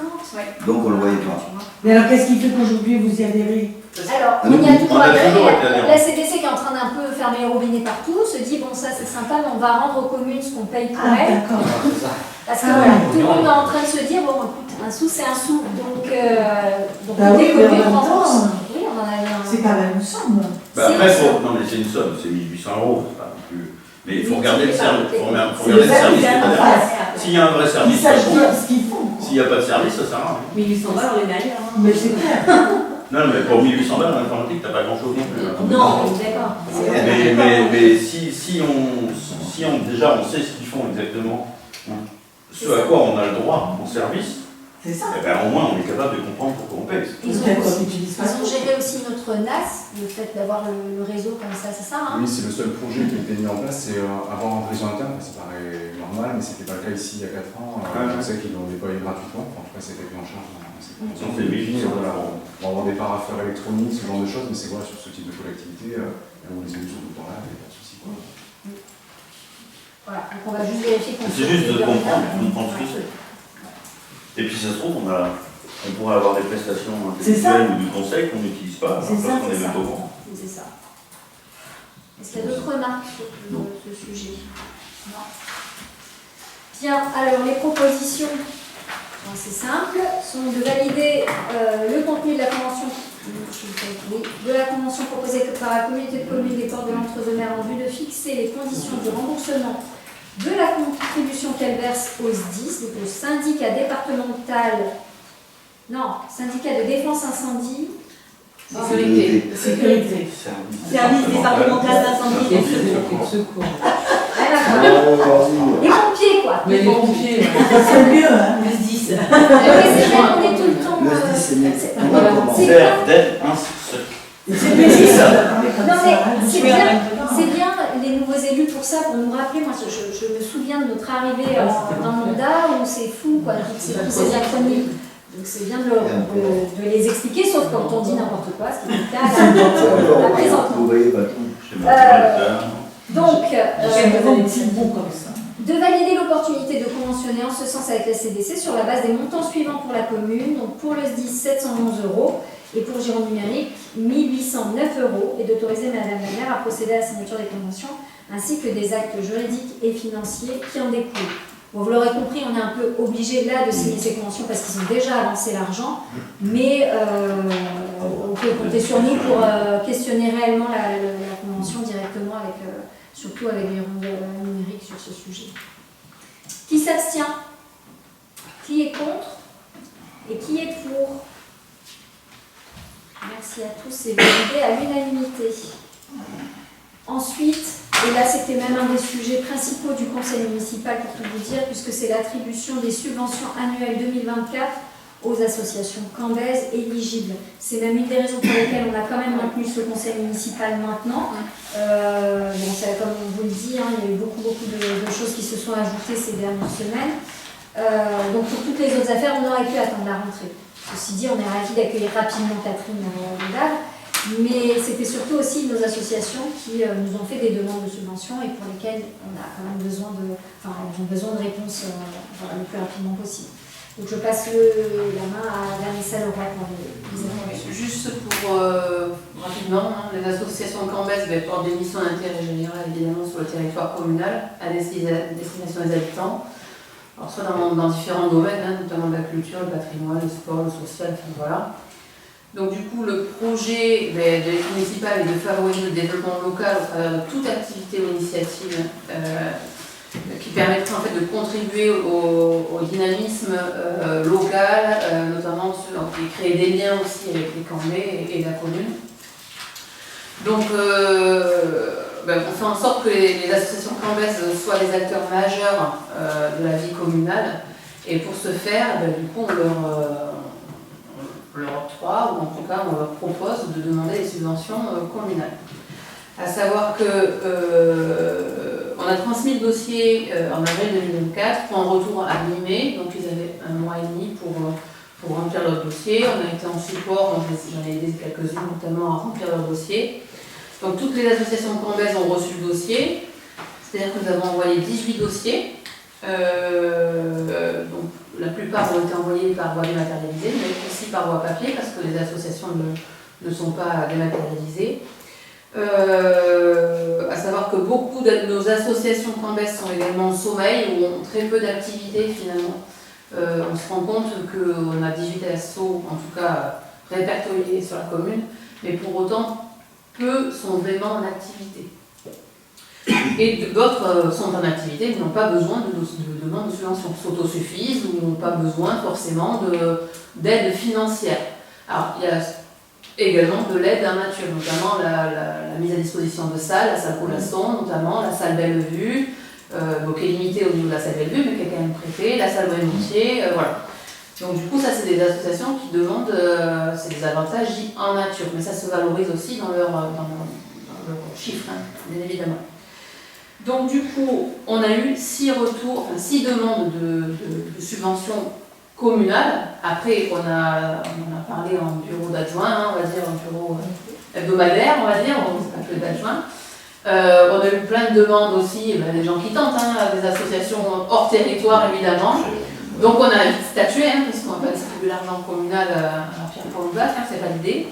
Speaker 3: Donc on le voyait pas.
Speaker 2: mais alors qu'est-ce qui fait qu'aujourd'hui vous y adhérez?
Speaker 1: Alors,
Speaker 3: Ah,
Speaker 1: on y a
Speaker 3: nous,
Speaker 1: toujours
Speaker 6: on a
Speaker 1: adhéré.
Speaker 6: toujours été adhérents.
Speaker 1: La CDC qui est en train d'un peu fermer les robinets partout se dit bon, ça c'est sympa, mais on va rendre aux communes ce qu'on paye pour
Speaker 2: Ah,
Speaker 1: elles.
Speaker 2: d'accord.
Speaker 1: Parce que
Speaker 2: Ah,
Speaker 1: voilà,
Speaker 2: ouais.
Speaker 1: tout le monde est en train de se dire bon, écoute, un sou c'est un sou. Donc
Speaker 2: Bah
Speaker 1: les
Speaker 2: oui, mais en
Speaker 1: communes
Speaker 2: même temps,
Speaker 1: remboursent. Oui, on en avait un.
Speaker 2: C'est quand même une somme.
Speaker 6: Bah
Speaker 1: C'est
Speaker 6: après,
Speaker 1: une somme.
Speaker 6: non mais c'est une somme, c'est 1800 €, c'est pas non plus. Mais il faut
Speaker 1: Oui,
Speaker 6: regarder le
Speaker 1: c'est
Speaker 6: service.
Speaker 1: pas-
Speaker 6: Faut regarder
Speaker 2: C'est
Speaker 6: le
Speaker 2: le
Speaker 6: service.
Speaker 2: service
Speaker 6: qui est
Speaker 2: en
Speaker 6: derrière.
Speaker 2: face.
Speaker 6: S'il y a un vrai
Speaker 2: Ils
Speaker 6: service,
Speaker 2: savent
Speaker 6: ça compte.
Speaker 2: bien ce qu'ils font.
Speaker 6: S'il n'y a pas de service, ça sert à rien.
Speaker 5: 1800 balles, on les met ailleurs. hein.
Speaker 2: Mais c'est clair.
Speaker 6: Non, mais pour 1800 balles en informatique, t'as pas grand chose non plus. hein.
Speaker 1: Non, d'accord.
Speaker 6: Mais si on déjà on sait ce qu'ils font exactement, ce à quoi on a le droit en service,
Speaker 2: C'est ça.
Speaker 6: eh ben, au moins on est capable de comprendre pourquoi on paye.
Speaker 1: Ils ont,
Speaker 2: Peut-être qu'on n'utilise pas.
Speaker 1: ils ont géré aussi notre NAS, le fait d'avoir le réseau comme ça, c'est ça hein?
Speaker 7: Oui, c'est le seul projet qui a été mis en place, c'est avoir un réseau interne. Ça paraît normal, mais c'était pas le cas ici il y a 4 ans. Je sais qu'ils l'ont déployé gratuitement. En tout cas, c'était pris en charge.
Speaker 6: Sinon, c'est 1800,
Speaker 7: Voilà, on va avoir des parapheurs électroniques, ce genre de choses, mais c'est voilà, sur ce type de collectivité, où les élus sont tout le temps là, il n'y a pas de souci. Quoi.
Speaker 1: Voilà, donc on va juste vérifier qu'on
Speaker 6: C'est juste de comprendre ce que c'est. Et puis ça se trouve, on pourrait avoir des prestations
Speaker 2: C'est ça.
Speaker 6: intellectuelles ou du conseil qu'on n'utilise pas, parce
Speaker 1: C'est ça,
Speaker 6: qu'on est
Speaker 1: c'est
Speaker 6: même
Speaker 1: ça.
Speaker 6: pas au courant.
Speaker 1: C'est ça. Est-ce qu'il y a d'autres remarques sur ce sujet? Non. Bien, alors les propositions, c'est simple, sont de valider le contenu de la convention proposée par la communauté de communes des ports de l'Entre-deux-Mers en vue de fixer les conditions du remboursement de la contribution qu'elle verse au SDIS, donc au syndicat départemental, syndicat de défense incendie.
Speaker 5: Sécurité.
Speaker 2: Sécurité.
Speaker 5: Service départemental d'incendie et de secours.
Speaker 1: Les pompiers, quoi.
Speaker 5: Mais les pompiers,
Speaker 2: C'est mieux, hein.
Speaker 5: le 10.
Speaker 1: C'est vrai qu'on est tout le temps.
Speaker 3: Le SDIS, c'est mieux.
Speaker 1: c'est-
Speaker 3: On va comment
Speaker 1: c'est
Speaker 6: Faire d'être un seul.
Speaker 2: C'est paisible de parler comme
Speaker 1: Non
Speaker 2: ça,
Speaker 1: mais
Speaker 2: hein.
Speaker 1: c'est bien les nouveaux élus pour ça, pour nous rappeler. Moi, je me souviens de notre arrivée dans le mandat où c'est fou, quoi, tous ces acronymes. Donc c'est bien de les expliquer, sauf quand on dit n'importe quoi, ce qui est le cas là, présentement.
Speaker 3: Vous voyez pas tout.
Speaker 6: Chez Martin
Speaker 1: Donc,
Speaker 2: J'aime beaucoup les petits mots comme ça.
Speaker 1: de valider l'opportunité de conventionner en ce sens avec la CDC sur la base des montants suivants pour la commune, donc pour le SDIS 711 € et pour Giron Numérique 1809 €, et d'autoriser Madame la maire à procéder à la signature des conventions ainsi que des actes juridiques et financiers qui en découlent. Bon, vous l'aurez compris, on est un peu obligé là de signer ces conventions parce qu'ils ont déjà avancé l'argent, mais on peut compter sur nous pour questionner réellement la convention directement, surtout avec les ronds numériques sur ce sujet. Qui s'abstient? Qui est contre? Et qui est pour? Merci à tous, c'est validé à l'unanimité. Ensuite, et là c'était c'était même un des sujets principaux du conseil municipal, pour tout vous dire, puisque c'est l'attribution des subventions annuelles 2024 aux associations cambaises éligibles. C'est même une des raisons pour lesquelles on a quand même maintenu ce conseil municipal maintenant. Bon, comme on vous le dit, hein, il y a eu beaucoup de choses qui se sont ajoutées ces dernières semaines. Donc pour toutes les autres affaires, on aurait pu attendre la rentrée. Ceci dit, on est ravis d'accueillir rapidement Catherine Vidal, mais c'était surtout aussi nos associations qui nous ont fait des demandes de subventions et pour lesquelles on a quand même besoin de réponses le plus rapidement possible. Donc je passe la main à Vanessa Leroy pour les informations.
Speaker 5: Juste pour rapidement, hein, les associations cambaises portent des missions d'intérêt général évidemment sur le territoire communal à destination des habitants. Alors, soit dans différents domaines, hein, notamment la culture, le patrimoine, le sport, le social, enfin, voilà. Donc du coup, le projet de l'équipe municipale est de favoriser le développement local au travers de toute activité ou initiative qui permettrait en fait de contribuer au dynamisme local, notamment et créer des liens aussi avec les Cambais et la commune. Donc on fait en sorte que les associations cambaises soient des acteurs majeurs de la vie communale et pour ce faire, du coup on leur octroie ou en tout cas on leur propose de demander des subventions communales. À savoir que on a transmis le dossier en avril 2024 pour un retour à mi-mai, donc ils avaient 1 mois et demi pour remplir leur dossier. On a été en support, j'en ai aidé quelques-unes notamment à remplir leur dossier. Donc toutes les associations cambaises ont reçu le dossier, c'est-à-dire que nous avons envoyé 18 dossiers. Donc la plupart ont été envoyés par voie dématérialisée, mais aussi par voie papier parce que les associations ne sont pas dématérialisées. À savoir que beaucoup de nos associations cambaises sont également au sommeil ou ont très peu d'activités finalement. On se rend compte qu'on a 18 assos, en tout cas répertoriés sur la commune, mais pour autant, peu sont vraiment en activité. Et d'autres sont en activité mais n'ont pas besoin de demande de subvention, s'autosuffisent ou n'ont pas besoin forcément d'aide financière. Alors, il y a également de l'aide en nature, notamment la mise à disposition de salles, la salle Paulasson, notamment la salle Bellevue, qui est limitée au niveau de la salle Bellevue, mais qui est quand même prêtée, la salle Brémontier, voilà. Donc du coup, ça c'est des associations qui demandent, c'est des avantages dits en nature, mais ça se valorise aussi dans leur chiffre, hein, bien évidemment. Donc du coup, on a eu 6 demandes de subventions communales. Après, on a parlé en bureau d'adjoint, hein, on va dire en bureau hebdomadaire, on va dire, on ne s'appelle d'adjoint. On a eu plein de demandes aussi, des gens qui tentent, hein, des associations hors territoire évidemment. Donc on a vite statué, hein, parce qu'on ne va pas distribuer l'argent communal à Pierre Paul Bach, hein, c'est pas l'idée.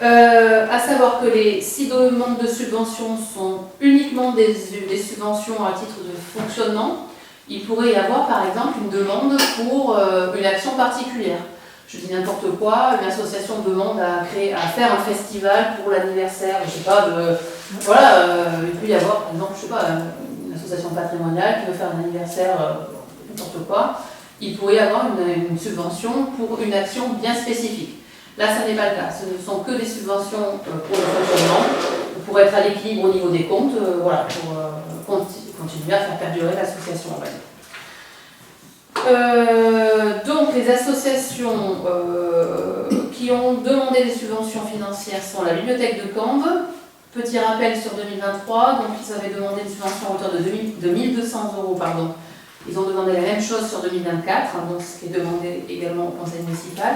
Speaker 5: À savoir que les 6 demandes de subventions sont uniquement des subventions à titre de fonctionnement. Il pourrait y avoir par exemple une demande pour une action particulière. Je dis n'importe quoi, une association demande à faire un festival pour l'anniversaire, je sais pas, il peut y avoir par exemple, je sais pas, une association patrimoniale qui veut faire un anniversaire, n'importe quoi. Il pourrait y avoir une subvention pour une action bien spécifique. Là, ça n'est pas le cas. Ce ne sont que des subventions pour le fonctionnement, pour être à l'équilibre au niveau des comptes, pour continuer à faire perdurer l'association, on va dire. Donc, les associations qui ont demandé des subventions financières sont la Bibliothèque de Cambe. Petit rappel sur 2023, donc ils avaient demandé une subvention à hauteur de 1200 €, pardon. Ils ont demandé la même chose sur 2024, donc ce qui est demandé également au conseil municipal.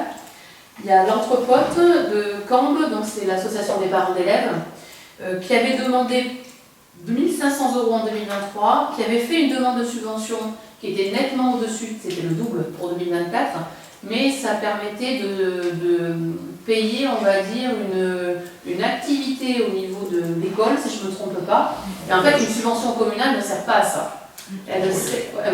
Speaker 5: Il y a l'Entrepote de Cambe, donc c'est l'association des parents d'élèves, qui avait demandé 1500 € en 2023, qui avait fait une demande de subvention qui était nettement au-dessus, c'était le double pour 2024, mais ça permettait de payer, on va dire, une activité au niveau de l'école, si je ne me trompe pas. Et en fait, une subvention communale ne sert pas à ça. Elle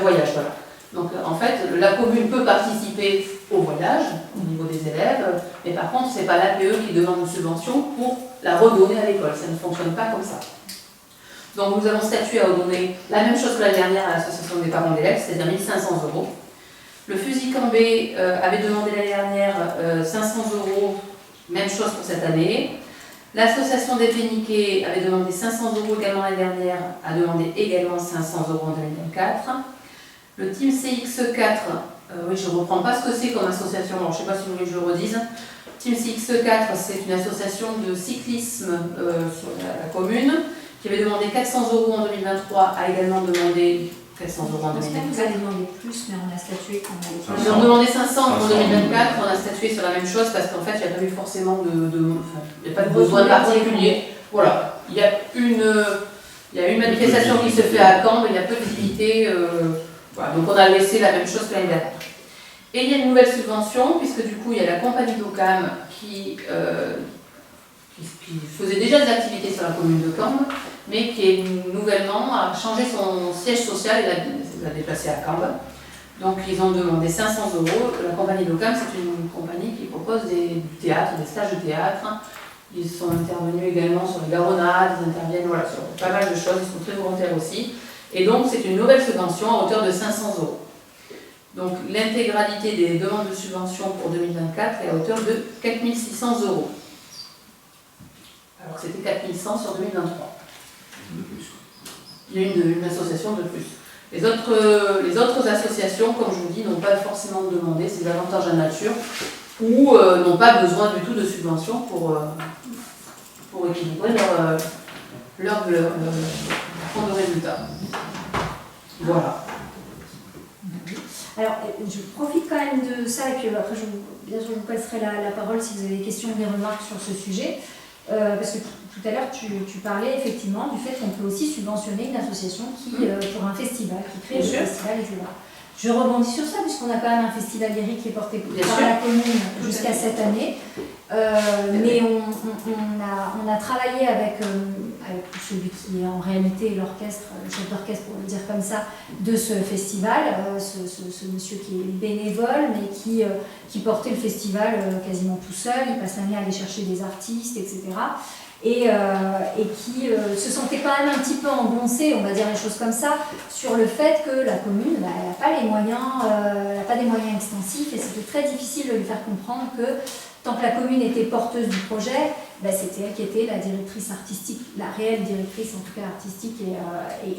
Speaker 5: voyage, voilà. Donc en fait, la commune peut participer au voyage, au niveau des élèves, mais par contre, ce n'est pas l'APE qui demande une subvention pour la redonner à l'école. Ça ne fonctionne pas comme ça. Donc nous avons statué à donner la même chose que l'année dernière à l'association des parents d'élèves, c'est-à-dire 1500 €. Le Fusil Cambé avait demandé l'année dernière 500 €, même chose pour cette année. L'association des Péniquets avait demandé 500 € également l'année dernière, a demandé également 500 € en 2024. Le Team CX4, oui, je ne reprends pas ce que c'est comme association, alors, je ne sais pas si vous voulez que je le redise. Team CX4, c'est une association de cyclisme sur la commune qui avait demandé 400 € en 2023, a également demandé 400 € en 2024.
Speaker 1: Vous avez demandé plus, mais on a statué qu'on allait pas.
Speaker 5: Ils ont demandé 500 pour 2024, on a statué sur la même chose parce qu'en fait, il n'y a pas eu forcément il n'y a pas de besoin particulier. Voilà, il y a une manifestation qui se fait à Caen, mais il y a peu de visibilité. Voilà. Donc on a laissé la même chose que l'année dernière. Et il y a une nouvelle subvention, puisque du coup, il y a la compagnie d'Ocam qui faisait déjà des activités sur la commune de Caen, mais qui nouvellement a changé son siège social et l'a déplacé à Caen. Donc ils ont demandé 500 €. La compagnie d'Ocam, c'est une compagnie qui propose du théâtre, des stages de théâtre. Ils sont intervenus également sur les garonnades, ils interviennent sur pas mal de choses, ils sont très volontaires aussi. Et donc c'est une nouvelle subvention à hauteur de 500 €. Donc l'intégralité des demandes de subvention pour 2024 est à hauteur de 4 600 €. Alors que c'était 4 100 sur 2023. Il y a une association de plus. Les autres associations, comme je vous dis, n'ont pas forcément demandé, c'est davantage en nature, ou n'ont pas besoin du tout de subvention pour équilibrer leur fonds de résultat. Voilà.
Speaker 1: Alors, je profite quand même de ça, et puis après, bien sûr, je vous passerai la parole si vous avez des questions ou des remarques sur ce sujet. Parce que tout à l'heure, tu parlais effectivement du fait qu'on peut aussi subventionner une association qui, pour un festival, qui crée des festivals, etc. Je rebondis sur ça, puisqu'on a quand même un festival lyrique qui est porté par la commune jusqu'à cette année. Mais on a travaillé avec celui qui est en réalité l'orchestre, le chef d'orchestre pour le dire comme ça, de ce festival, ce monsieur qui est bénévole, mais qui portait le festival quasiment tout seul. Il passe l'année à aller chercher des artistes, etc. Et qui se sentait quand même un petit peu engoncé, on va dire les choses comme ça, sur le fait que la commune, elle n'a pas les moyens, elle n'a pas des moyens extensifs, et c'était très difficile de lui faire comprendre que tant que la commune était porteuse du projet, c'était elle qui était la directrice artistique, la réelle directrice en tout cas artistique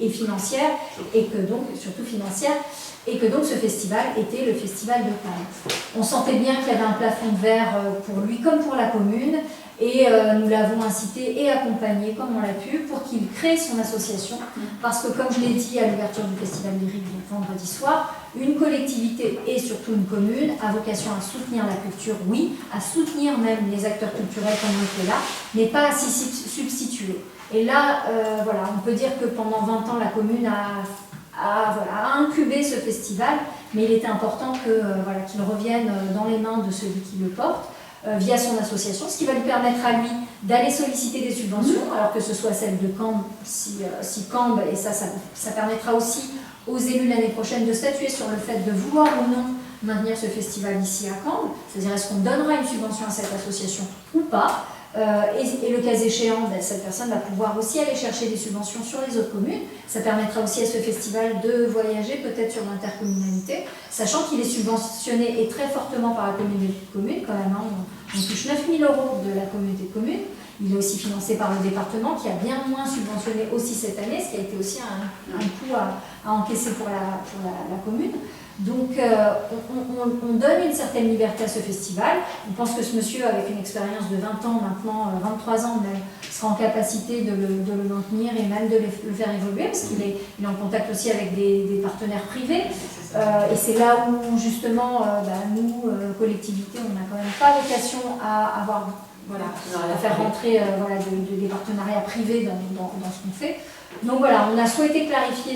Speaker 1: et financière, et que donc, surtout financière, et que donc ce festival était le festival de Caen. On sentait bien qu'il y avait un plafond de verre pour lui comme pour la commune, et nous l'avons incité et accompagné comme on l'a pu pour qu'il crée son association, parce que comme je l'ai dit à l'ouverture du festival lyrique du vendredi soir, une collectivité et surtout une commune a vocation à soutenir la culture, oui, à soutenir même les acteurs culturels comme on était là, mais pas à s'y substituer. Et là, on peut dire que pendant 20 ans, la commune a incubé ce festival, mais il était important qu'il revienne dans les mains de celui qui le porte, via son association, ce qui va lui permettre à lui d'aller solliciter des subventions, alors que ce soit celle de Cambre, si Cambre, et ça permettra aussi aux élus l'année prochaine de statuer sur le fait de vouloir ou non maintenir ce festival ici à Cambre, c'est-à-dire est-ce qu'on donnera une subvention à cette association ou pas, et le cas échéant, cette personne va pouvoir aussi aller chercher des subventions sur les autres communes. Ça permettra aussi à ce festival de voyager peut-être sur l'intercommunalité, sachant qu'il est subventionné et très fortement par la communauté de communes quand même. On touche 9 000 € de la communauté de communes. Il est aussi financé par le département qui a bien moins subventionné aussi cette année, ce qui a été aussi un coût à encaisser pour la commune. Donc on donne une certaine liberté à ce festival. On pense que ce monsieur, avec une expérience de 20 ans maintenant, 23 ans même, sera en capacité de le maintenir et même de le faire évoluer, parce qu'il est en contact aussi avec des partenaires privés. Et c'est là où justement, nous, collectivités, on n'a quand même pas vocation à avoir... à faire rentrer des partenariats privés dans ce qu'on fait. Donc voilà, on a souhaité clarifier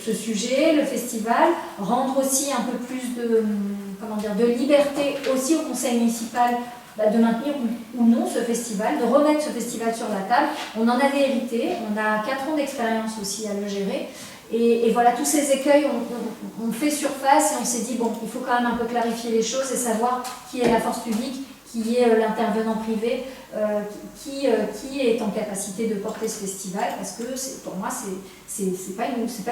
Speaker 1: ce sujet, le festival, rendre aussi un peu plus de liberté aussi au conseil municipal de maintenir ou non ce festival, de remettre ce festival sur la table. On en avait hérité, on a 4 ans d'expérience aussi à le gérer. Et voilà, tous ces écueils ont fait surface et on s'est dit, bon, il faut quand même un peu clarifier les choses et savoir qui est la force publique, qui est l'intervenant privé, qui est en capacité de porter ce festival, parce que pour moi, c'est pas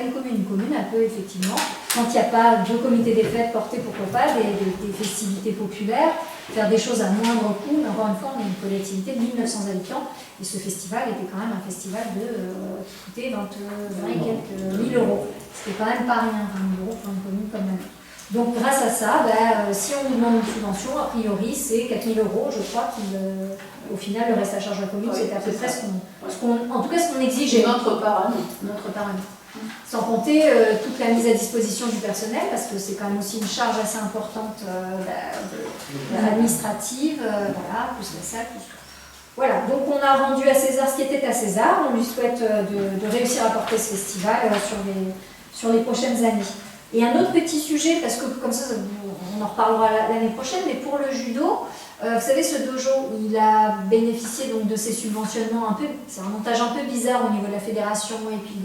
Speaker 1: une commune. Une commune, elle peut effectivement, quand il n'y a pas de comité des fêtes porté, pourquoi pas, des festivités populaires, faire des choses à moindre coût, mais encore une fois, on est une collectivité de 1900 habitants, et ce festival était quand même un festival qui coûtait 20 et quelques 1000 euros. C'était quand même pas rien, 20 000 euros pour une commune comme la nôtre. Donc grâce à ça, si on nous demande une subvention, a priori c'est 4 000 euros, je crois qu'au final le reste à charge de la commune, c'était à peu près ce qu'on exigeait.
Speaker 5: Notre part à nous.
Speaker 1: Notre part à nous. Sans compter toute la mise à disposition du personnel, parce que c'est quand même aussi une charge assez importante administrative, voilà, plus la salle, plus tout. Voilà, donc on a rendu à César ce qui était à César, on lui souhaite de réussir à porter ce festival sur les prochaines années. Et un autre petit sujet, parce que comme ça on en reparlera l'année prochaine, mais pour le judo, vous savez, ce dojo, il a bénéficié donc de ces subventionnements c'est un montage un peu bizarre au niveau de la fédération et puis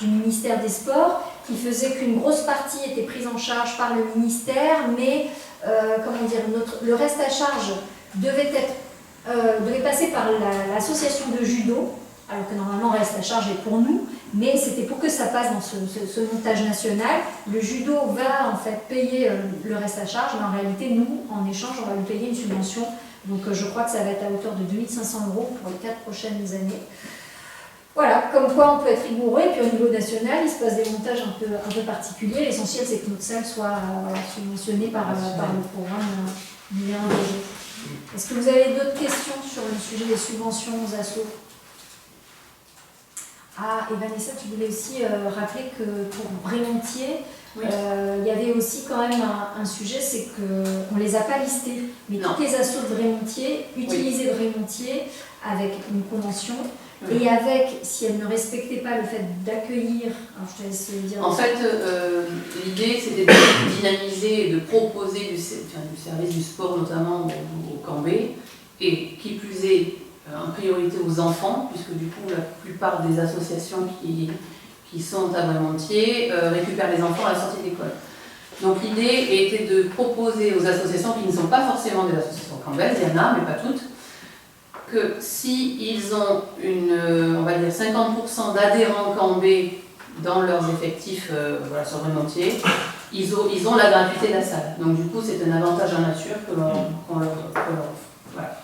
Speaker 1: du ministère des Sports, qui faisait qu'une grosse partie était prise en charge par le ministère, mais le reste à charge devait passer par l'association de judo, alors que normalement le reste à charge est pour nous, mais c'était pour que ça passe dans ce montage national. Le judo va en fait payer le reste à charge, mais en réalité nous, en échange, on va lui payer une subvention. Donc je crois que ça va être à hauteur de 2500 euros pour les 4 prochaines années. Voilà, comme quoi on peut être rigoureux, et puis au niveau national, il se passe des montages un peu particuliers. L'essentiel, c'est que notre salle soit subventionnée par le programme Milan Dojo. Est-ce que vous avez d'autres questions sur le sujet des subventions aux assos ? Ah, et Vanessa, tu voulais aussi rappeler que pour Brémontier,
Speaker 5: oui.
Speaker 1: Il y avait aussi quand même un sujet, c'est qu'on ne les a pas listés, mais toutes les assos de Brémontier utilisaient Brémontier avec une convention, et avec, si elles ne respectaient pas le fait d'accueillir, alors je te laisse dire.
Speaker 5: En fait, l'idée c'était de dynamiser et de proposer du service du sport notamment au Cambé, et qui plus est en priorité aux enfants, puisque du coup la plupart des associations qui sont à Brémontier récupèrent les enfants à la sortie de l'école. Donc l'idée était de proposer aux associations qui ne sont pas forcément des associations cambaises, il y en a, mais pas toutes, que s'ils ont on va dire 50% d'adhérents cambés dans leurs effectifs sur Brémontier, ils ont la gratuité de la salle. Donc du coup c'est un avantage en nature qu'on leur offre. Voilà.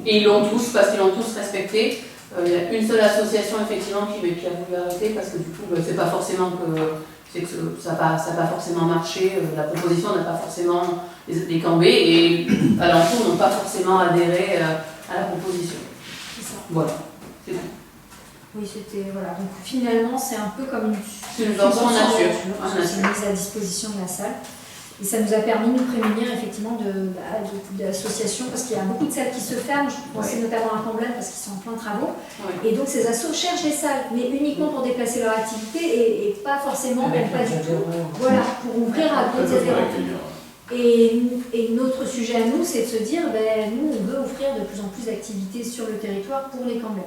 Speaker 5: Et ils l'ont tous, parce qu'ils l'ont tous respecté. Il y a une seule association effectivement qui a voulu arrêter, parce que du coup c'est pas forcément que ça n'a pas forcément marché, la proposition n'a pas forcément les cambés, et alentours n'ont pas forcément adhéré à la proposition.
Speaker 1: C'est ça.
Speaker 5: Voilà, c'est tout.
Speaker 1: Oui, c'était, voilà. Donc finalement, c'est un peu comme
Speaker 5: une subvention en nature.
Speaker 1: C'est une mise à disposition de la salle. Et ça nous a permis de nous prémunir effectivement d'associations, parce qu'il y a beaucoup de salles qui se ferment. Je pensais notamment à Camblin parce qu'ils sont en plein travaux. Ouais. Et donc ces assos cherchent des salles, mais uniquement pour déplacer leur activité et pas forcément, même pas du tout. Voilà, pour ouvrir à d'autres adhérents. Et notre sujet à nous, c'est de se dire, nous, on veut offrir de plus en plus d'activités sur le territoire pour les Camblais.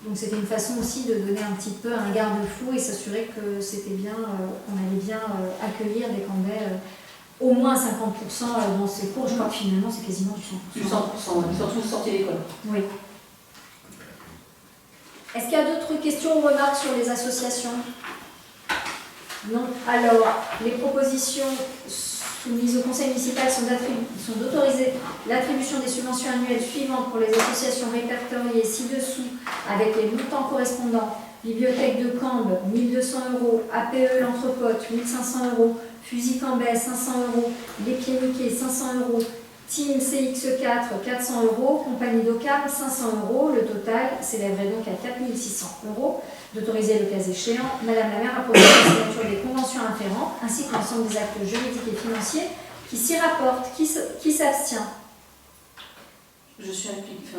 Speaker 1: Donc c'était une façon aussi de donner un petit peu un garde-fou et s'assurer que c'était bien, qu'on allait bien accueillir des Camblais. Au moins 50% dans ces cours, je crois que finalement c'est quasiment du 100%.
Speaker 5: Du 100%, surtout sortie d'école.
Speaker 1: Oui. Est-ce qu'il y a d'autres questions ou remarques sur les associations? Non. Alors, les propositions soumises au conseil municipal sont d'autoriser l'attribution des subventions annuelles suivantes pour les associations répertoriées ci-dessous avec les montants correspondants. Bibliothèque de Cambe, 1 200 €, APE l'Entrepote, 1 500 €, Fusil Cambais, 500 €, Les Pieds Niqués, 500 €, Team CX4, 400 €, Compagnie d'Occam, 500 €. Le total s'élèverait donc à 4 600 €. D'autoriser le cas échéant, Madame la maire a proposé la signature des conventions afférentes ainsi que l'ensemble des actes juridiques et financiers qui s'y rapportent. Qui s'abstient?
Speaker 5: Je suis impliquée,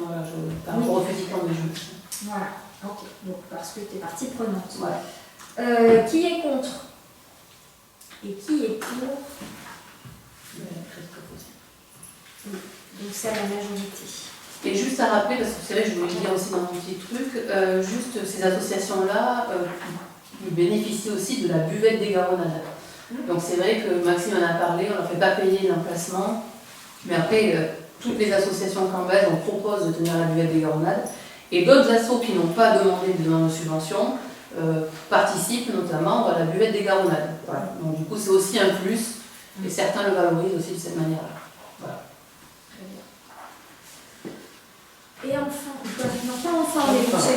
Speaker 5: par rapport au Fusil Cambais.
Speaker 1: Voilà. Ok, donc parce que tu es partie prenante.
Speaker 5: Ouais.
Speaker 1: Qui est contre? Et qui est pour? Donc c'est à la majorité.
Speaker 5: Et juste à rappeler, parce que c'est vrai que je voulais le dire aussi dans mon petit truc, juste ces associations-là ils bénéficient aussi de la buvette des Garonnades. Donc c'est vrai que Maxime en a parlé, on ne leur fait pas payer l'emplacement, mais après toutes les associations cambaises on propose de tenir la buvette des Garonnades. Et d'autres assos qui n'ont pas demandé de demande de subvention participent notamment à la buvette des Garonnades. Voilà. Donc du coup c'est aussi un plus, et certains le valorisent aussi de cette manière-là. Voilà.
Speaker 1: quoi de financement. Enfin,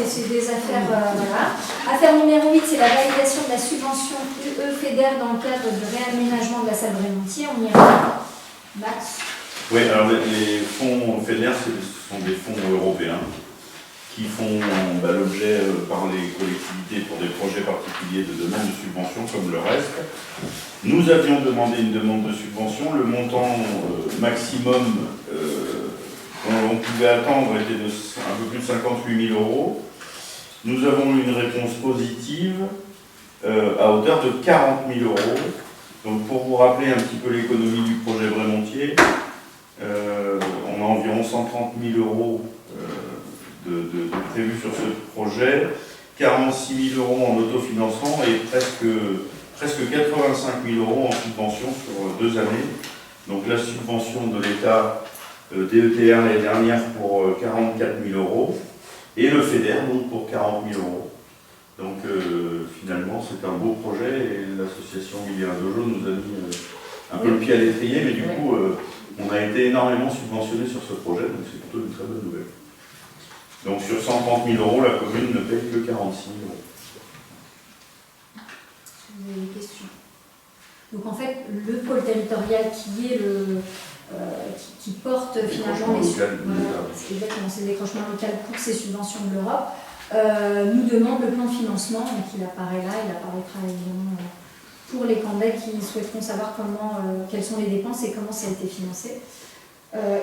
Speaker 1: c'est des affaires. Voilà. Affaire numéro 8, c'est la validation de la subvention UE FEDER dans le cadre du réaménagement de la salle Brémontier. On y revient. Max.
Speaker 6: Oui, alors les fonds FEDER, ce sont des fonds européens qui font l'objet par les collectivités pour des projets particuliers de demande de subvention comme le reste. Nous avions demandé une demande de subvention. Le montant maximum qu'on pouvait attendre était de un peu plus de 58 000 €. Nous avons eu une réponse positive à hauteur de 40 000 €. Donc pour vous rappeler un petit peu l'économie du projet Brémontier, on a environ 130 000 € de prévus sur ce projet, 46 000 € en autofinancement et presque 85 000 € en subvention sur 2 années. Donc la subvention de l'État DETR l'année dernière pour 44 000 € et le FEDER donc pour 40 000 €. Donc finalement c'est un beau projet et l'association William Dojo nous a mis un peu le pied à l'étrier, mais du coup on a été énormément subventionné sur ce projet, donc c'est plutôt une très bonne nouvelle. Donc sur 130 000 €, la commune ne paye que 46 000 €.
Speaker 1: Vous avez des questions? Donc en fait, le pôle territorial qui est qui porte finalement c'est exactement, c'est le décrochement local pour ces subventions de l'Europe, nous demande le plan de financement, donc il apparaît là, il apparaîtra évidemment pour les candidats qui souhaiteront savoir quelles sont les dépenses et comment ça a été financé.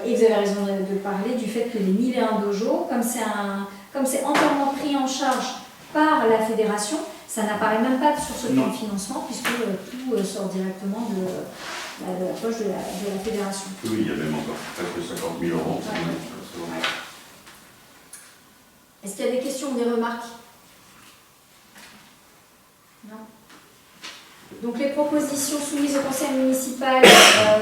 Speaker 1: Et vous avez raison de parler du fait que les 1001 dojos, comme c'est entièrement pris en charge par la fédération, ça n'apparaît même pas sur ce plan de financement puisque tout sort directement de la poche de la fédération.
Speaker 6: Oui, il y a même encore presque 50 000 €. Ouais.
Speaker 1: Est-ce qu'il y a des questions ou des remarques? Non. Donc les propositions soumises au conseil municipal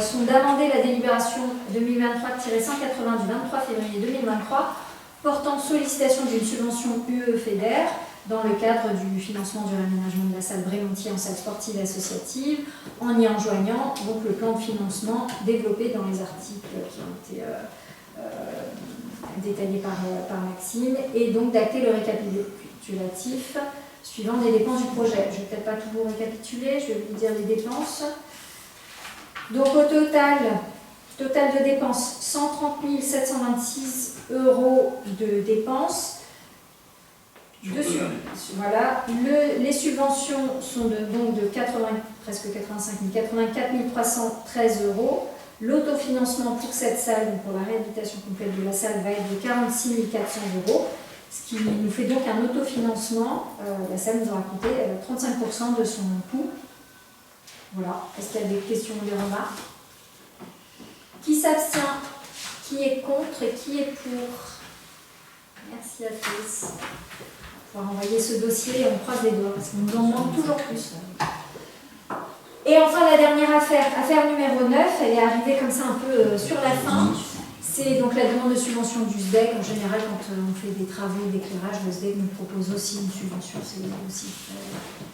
Speaker 1: sont d'amender la délibération 2023-180 du 23 février 2023 portant sollicitation d'une subvention UE FEDER dans le cadre du financement du réaménagement de la salle Brémontier en salle sportive associative, en y enjoignant donc le plan de financement développé dans les articles qui ont été détaillés par Maxime, et donc d'acter le récapitulatif suivant les dépenses du projet. Je ne vais peut-être pas tout vous récapituler, je vais vous dire les dépenses. Donc au total de dépenses, 130 726 € de dépenses. Voilà. Les subventions sont de 84 313 €. L'autofinancement pour cette salle, donc pour la réhabilitation complète de la salle, va être de 46 400 €, ce qui nous fait donc un autofinancement. La salle nous aura coûté 35% de son coût. Voilà. Est-ce qu'il y a des questions ou des remarques? Qui s'abstient? Qui est contre et qui est pour? Merci à tous. On va envoyer ce dossier et on croise les doigts parce qu'on nous en demande toujours plus. Et enfin la dernière affaire numéro 9, elle est arrivée comme ça un peu sur la fin. C'est donc la demande de subvention du SDEC. En général, quand on fait des travaux d'éclairage, le SDEC nous propose aussi une subvention. C'est aussi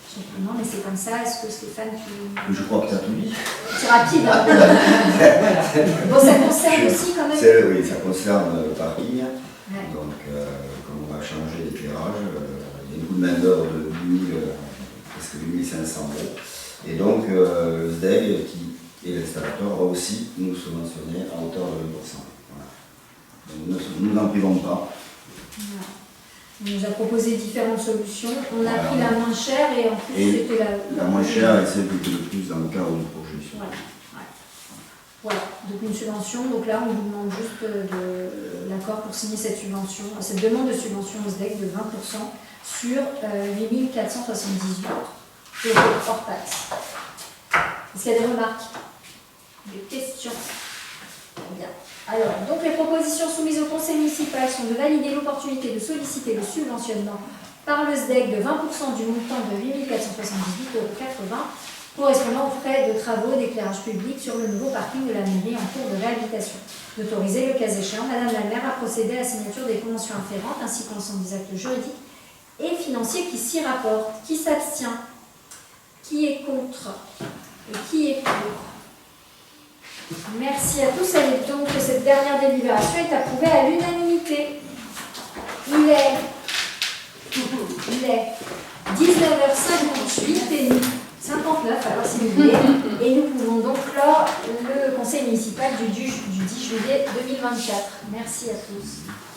Speaker 1: surprenant, mais c'est comme ça. Est-ce que Stéphane,
Speaker 3: Je crois que tu as tout dit.
Speaker 1: C'est rapide, hein. Bon, ça concerne aussi quand même.
Speaker 3: Oui, ça concerne le parking. Ouais. Donc, comme on va changer d'éclairage, il y a une coût de main-d'œuvre de presque 8 500 €. Et donc, le SDEC et l'installateur va aussi nous subventionner à hauteur de 20%. Voilà. Donc, nous n'en privons pas.
Speaker 1: Voilà. On nous a proposé différentes solutions. On a pris la moins chère et en plus c'était
Speaker 3: la moins chère et celle qui était le plus dans le cadre du projet.
Speaker 1: Voilà, donc une subvention. Donc là, on vous demande juste l'accord pour signer cette subvention, cette demande de subvention au SDEC de 20% sur 8 478 € hors taxe. Est-ce qu'il y a des remarques? Des questions? Très bien. Alors, donc les propositions soumises au conseil municipal sont de valider l'opportunité de solliciter le subventionnement par le SDEC de 20% du montant de 8 478,80 € correspondant aux frais de travaux d'éclairage public sur le nouveau parking de la mairie en cours de réhabilitation. D'autoriser, le cas échéant, Madame la maire à procéder à la signature des conventions afférentes ainsi que l'ensemble des actes juridiques et financiers qui s'y rapportent. Qui s'abstient? Qui est contre? Et qui est pour? Merci à tous. Donc cette dernière délibération est approuvée à l'unanimité. Il est 19h58 et 59, alors si vous voulez, et nous pouvons donc clore le conseil municipal du 10 juillet 2024. Merci à tous.